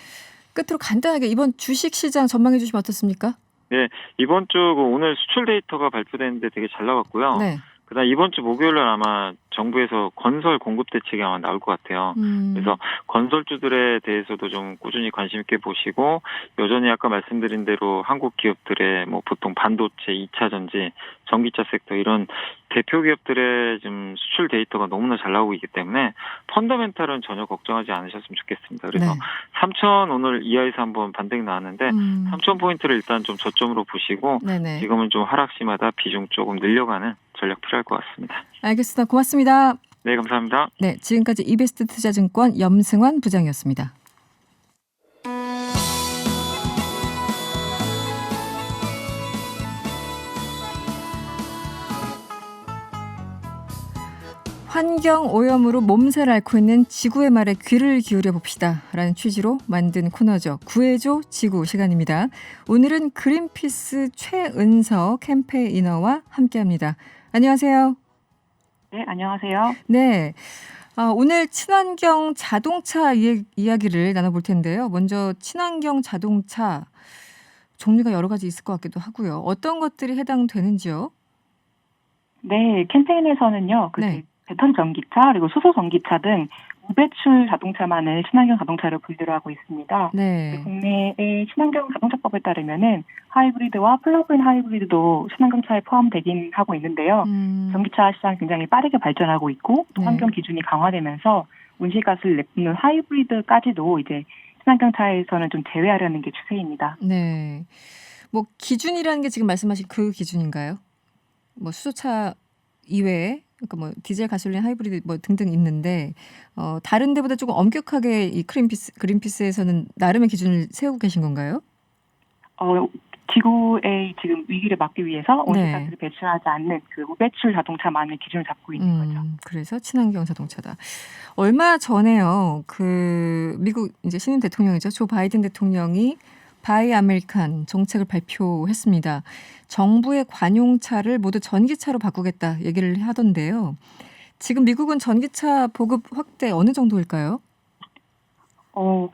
끝으로 간단하게 이번 주식 시장 전망해 주시면 어떻습니까? 네, 이번 주 오늘 수출 데이터가 발표됐는데 되게 잘 나왔고요. 네. 그다음 이번 주 목요일 날 아마 정부에서 건설 공급 대책이 아마 나올 것 같아요. 그래서 건설주들에 대해서도 좀 꾸준히 관심 있게 보시고 여전히 아까 말씀드린 대로 한국 기업들의 뭐 보통 반도체, 2차 전지, 전기차 섹터 이런 대표 기업들의 지금 수출 데이터가 너무나 잘 나오고 있기 때문에 펀더멘탈은 전혀 걱정하지 않으셨으면 좋겠습니다. 그래서 네. 3,000 오늘 이하에서 한번 반등이 나왔는데 3,000포인트를 일단 좀 저점으로 보시고 네네. 지금은 좀 하락시마다 비중 조금 늘려가는 전략 필요할 것 같습니다. 알겠습니다. 고맙습니다. 네, 감사합니다. 네, 지금까지 이베스트 투자증권 염승환 부장이었습니다. 환경 오염으로 몸살 앓고 있는 지구의 말에 귀를 기울여 봅시다 라는 취지로 만든 코너죠. 구해줘 지구 시간입니다. 오늘은 그린피스 최은서 캠페이너와 함께합니다. 안녕하세요. 네, 안녕하세요. 네, 오늘 친환경 자동차 이야기를 나눠볼 텐데요. 먼저 친환경 자동차 종류가 여러 가지 있을 것 같기도 하고요. 어떤 것들이 해당되는지요? 네, 캠페인에서는요. 배터리 전기차 그리고 수소 전기차 등 무배출 자동차만을 친환경 자동차로 분류를 하고 있습니다. 네. 국내의 친환경 자동차법에 따르면은 하이브리드와 플러그인 하이브리드도 친환경차에 포함되긴 하고 있는데요. 전기차 시장 굉장히 빠르게 발전하고 있고 또 환경 기준이 강화되면서 온실가스를 내뿜는 하이브리드까지도 이제 친환경차에서는 좀 제외하려는 게 추세입니다. 네. 뭐 기준이라는 게 지금 말씀하신 그 기준인가요? 뭐 수소차 이외에 그러니까 뭐 디젤, 가솔린, 하이브리드 뭐 등등 있는데 다른 데보다 조금 엄격하게 이 그린피스에서는 나름의 기준을 세우고 계신 건가요? 지구의 지금 위기를 막기 위해서 온실가스를 배출하지 않는 그 무배출 자동차만을 기준을 잡고 있는 거죠. 그래서 친환경 자동차다. 얼마 전에요. 그 미국 이제 신임 대통령이죠. 조 바이든 대통령이 바이 아메리칸 정책을 발표했습니다. 정부의 관용차를 모두 전기차로 바꾸겠다 얘기를 하던데요. 지금 미국은 전기차 보급 확대 어느 정도일까요?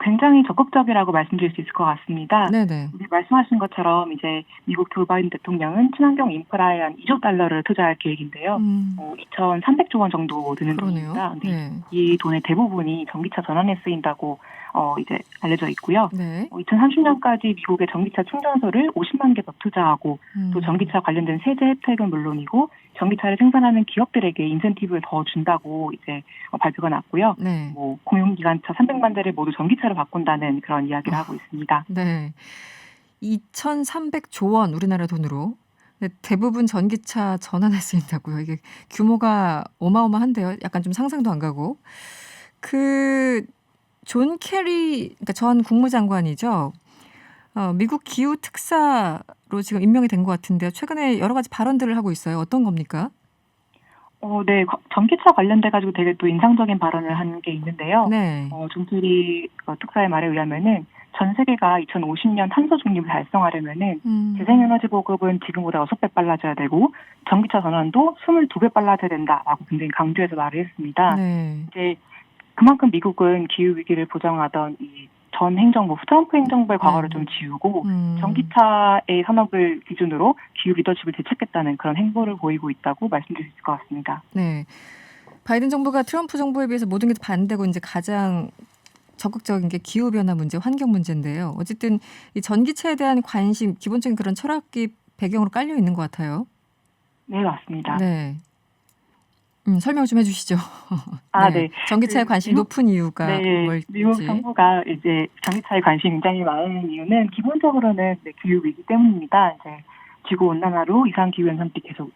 굉장히 적극적이라고 말씀드릴 수 있을 것 같습니다. 네네. 말씀하신 것처럼 이제 미국 조 바이든 대통령은 친환경 인프라에 한 2조 달러를 투자할 계획인데요. 2,300조 원 정도 드는 돈입니다. 네. 이 돈의 대부분이 전기차 전환에 쓰인다고 이제 알려져 있고요. 네. 2030년까지 미국의 전기차 충전소를 50만 개 더 투자하고 또 전기차 관련된 세제 혜택은 물론이고 전기차를 생산하는 기업들에게 인센티브를 더 준다고 이제 발표가 났고요. 네. 뭐 공용기관차 300만 대를 모두 전기차로 바꾼다는 그런 이야기를 하고 있습니다. 네. 2,300조 원 우리나라 돈으로. 대부분 전기차 전환에 쓰인다고요. 이게 규모가 어마어마한데요. 약간 좀 상상도 안 가고. 존 캐리, 그러니까 전 국무장관이죠. 미국 기후 특사로 지금 임명이 된 것 같은데요. 최근에 여러 가지 발언들을 하고 있어요. 어떤 겁니까? 네, 전기차 관련돼 가지고 되게 또 인상적인 발언을 한 게 있는데요. 네. 존 캐리 특사의 말에 의하면은 전 세계가 2050년 탄소 중립을 달성하려면은 재생에너지 보급은 지금보다 6배 빨라져야 되고 전기차 전환도 22배 빨라져야 된다라고 굉장히 강조해서 말을 했습니다. 네. 이제 그만큼 미국은 기후 위기를 보장하던 이 전 행정부, 트럼프 행정부의 과거를 좀 지우고 전기차의 산업을 기준으로 기후 리더십을 되찾겠다는 그런 행보를 보이고 있다고 말씀드릴 수 있을 것 같습니다. 네. 바이든 정부가 트럼프 정부에 비해서 모든 게 반대고 이제 가장 적극적인 게 기후 변화 문제, 환경 문제인데요. 어쨌든 이 전기차에 대한 관심, 기본적인 그런 철학이 배경으로 깔려 있는 것 같아요. 네, 맞습니다. 네. 설명 좀 해주시죠. 네. 전기차에 관심이 높은 이유가 뭘지. 미국 정부가 이제 전기차에 관심이 굉장히 많은 이유는 기본적으로는 기후 위기 때문입니다. 이제 지구 온난화로 이상 기후 현상들이 계속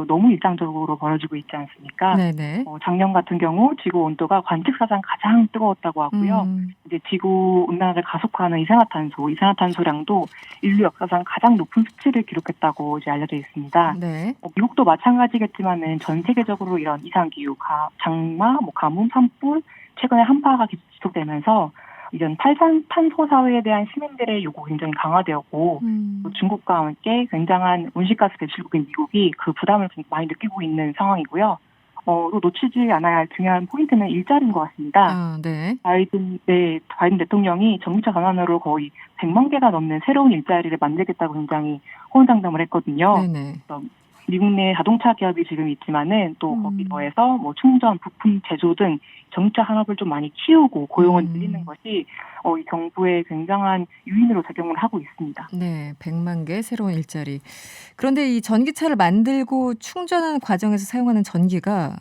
너무 일상적으로 벌어지고 있지 않습니까? 네네. 작년 같은 경우 지구 온도가 관측사상 가장 뜨거웠다고 하고요. 이제 지구 온난화를 가속화하는 이산화탄소량도 인류 역사상 가장 높은 수치를 기록했다고 이제 알려져 있습니다. 네. 미국도 마찬가지겠지만은 전 세계적으로 이런 이상 기후, 장마, 가뭄, 산불, 최근에 한파가 지속되면서 이런 탈탄소 사회에 대한 시민들의 요구 굉장히 강화되었고 또 중국과 함께 굉장한 온실가스 배출국인 미국이 그 부담을 많이 느끼고 있는 상황이고요. 또 놓치지 않아야 할 중요한 포인트는 일자리인 것 같습니다. 네. 바이든 대통령이 전기차 전환으로 거의 100만 개가 넘는 새로운 일자리를 만들겠다고 굉장히 호언장담을 했거든요. 네네. 미국 내 자동차 기업이 지금 있지만은 또 거기 더해서 뭐 충전, 부품 제조 등 전기차 산업을 좀 많이 키우고 고용을 늘리는 것이 이 정부의 굉장한 요인으로 작용을 하고 있습니다. 네, 100만 개 새로운 일자리. 그런데 이 전기차를 만들고 충전하는 과정에서 사용하는 전기가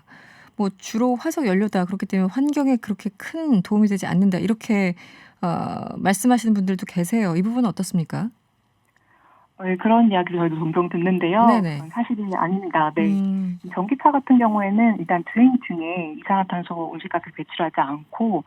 뭐 주로 화석 연료다. 그렇기 때문에 환경에 그렇게 큰 도움이 되지 않는다. 이렇게 말씀하시는 분들도 계세요. 이 부분은 어떻습니까? 그런 이야기를 저희도 종종 듣는데요. 네네. 사실이 아닙니다. 네. 전기차 같은 경우에는 일단 주행 중에 이산화탄소 온실가스를 배출하지 않고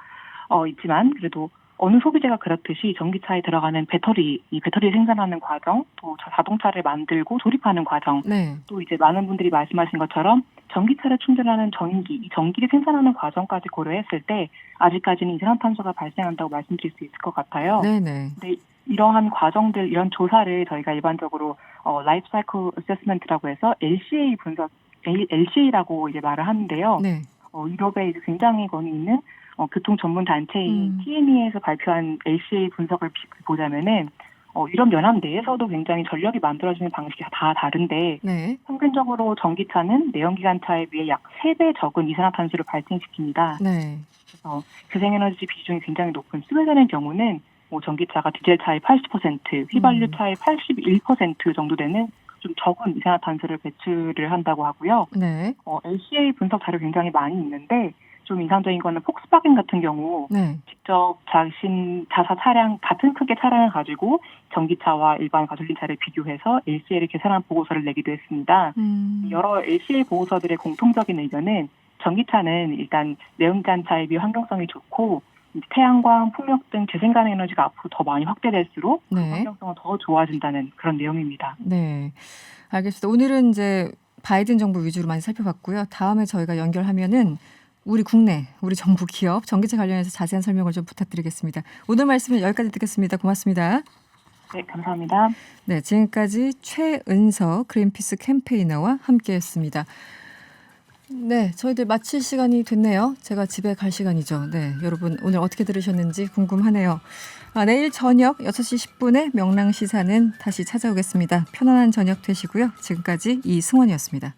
있지만 그래도 어느 소비재가 그렇듯이 전기차에 들어가는 이 배터리 생산하는 과정, 또 자동차를 만들고 조립하는 과정, 또 이제 많은 분들이 말씀하신 것처럼 전기차를 충전하는 전기, 이 전기를 생산하는 과정까지 고려했을 때 아직까지는 이산화탄소가 발생한다고 말씀드릴 수 있을 것 같아요. 네네. 근데 이러한 과정들, 이런 조사를 저희가 일반적으로 라이프 사이클 어세스먼트라고 해서 LCA 분석, LCA라고 이제 말을 하는데요. 네. 유럽에 이제 굉장히 권위 있는 교통 전문 단체인 TNE에서 발표한 LCA 분석을 보자면은 유럽 연합 내에서도 굉장히 전력이 만들어지는 방식이 다 다른데 네. 평균적으로 전기차는 내연기관차에 비해 약 3배 적은 이산화탄소를 발생시킵니다. 네. 그래서 재생에너지 비중이 굉장히 높은 스웨덴의 경우는 전기차가 디젤차의 80%, 휘발유차의 81% 정도 되는 좀 적은 이산화탄소를 배출을 한다고 하고요. 네. LCA 분석 자료 굉장히 많이 있는데 좀 인상적인 거는 폭스바겐 같은 경우 네. 직접 자사 차량 같은 크기의 차량을 가지고 전기차와 일반 가솔린차를 비교해서 LCA를 계산한 보고서를 내기도 했습니다. 여러 LCA 보고서들의 공통적인 의견은 전기차는 일단 내연기관차에 비해 환경성이 좋고 태양광, 풍력 등 재생가능 에너지가 앞으로 더 많이 확대될수록 그 환경성은 더 좋아진다는 그런 내용입니다. 네, 알겠습니다. 오늘은 이제 바이든 정부 위주로 많이 살펴봤고요. 다음에 저희가 연결하면은 우리 국내, 우리 정부 기업 전기차 관련해서 자세한 설명을 좀 부탁드리겠습니다. 오늘 말씀은 여기까지 듣겠습니다. 고맙습니다. 네, 감사합니다. 네, 지금까지 최은서 그린피스 캠페이너와 함께했습니다. 네, 저희들 마칠 시간이 됐네요. 제가 집에 갈 시간이죠. 네, 여러분 오늘 어떻게 들으셨는지 궁금하네요. 내일 저녁 6시 10분에 명랑시사는 다시 찾아오겠습니다. 편안한 저녁 되시고요. 지금까지 이승원이었습니다.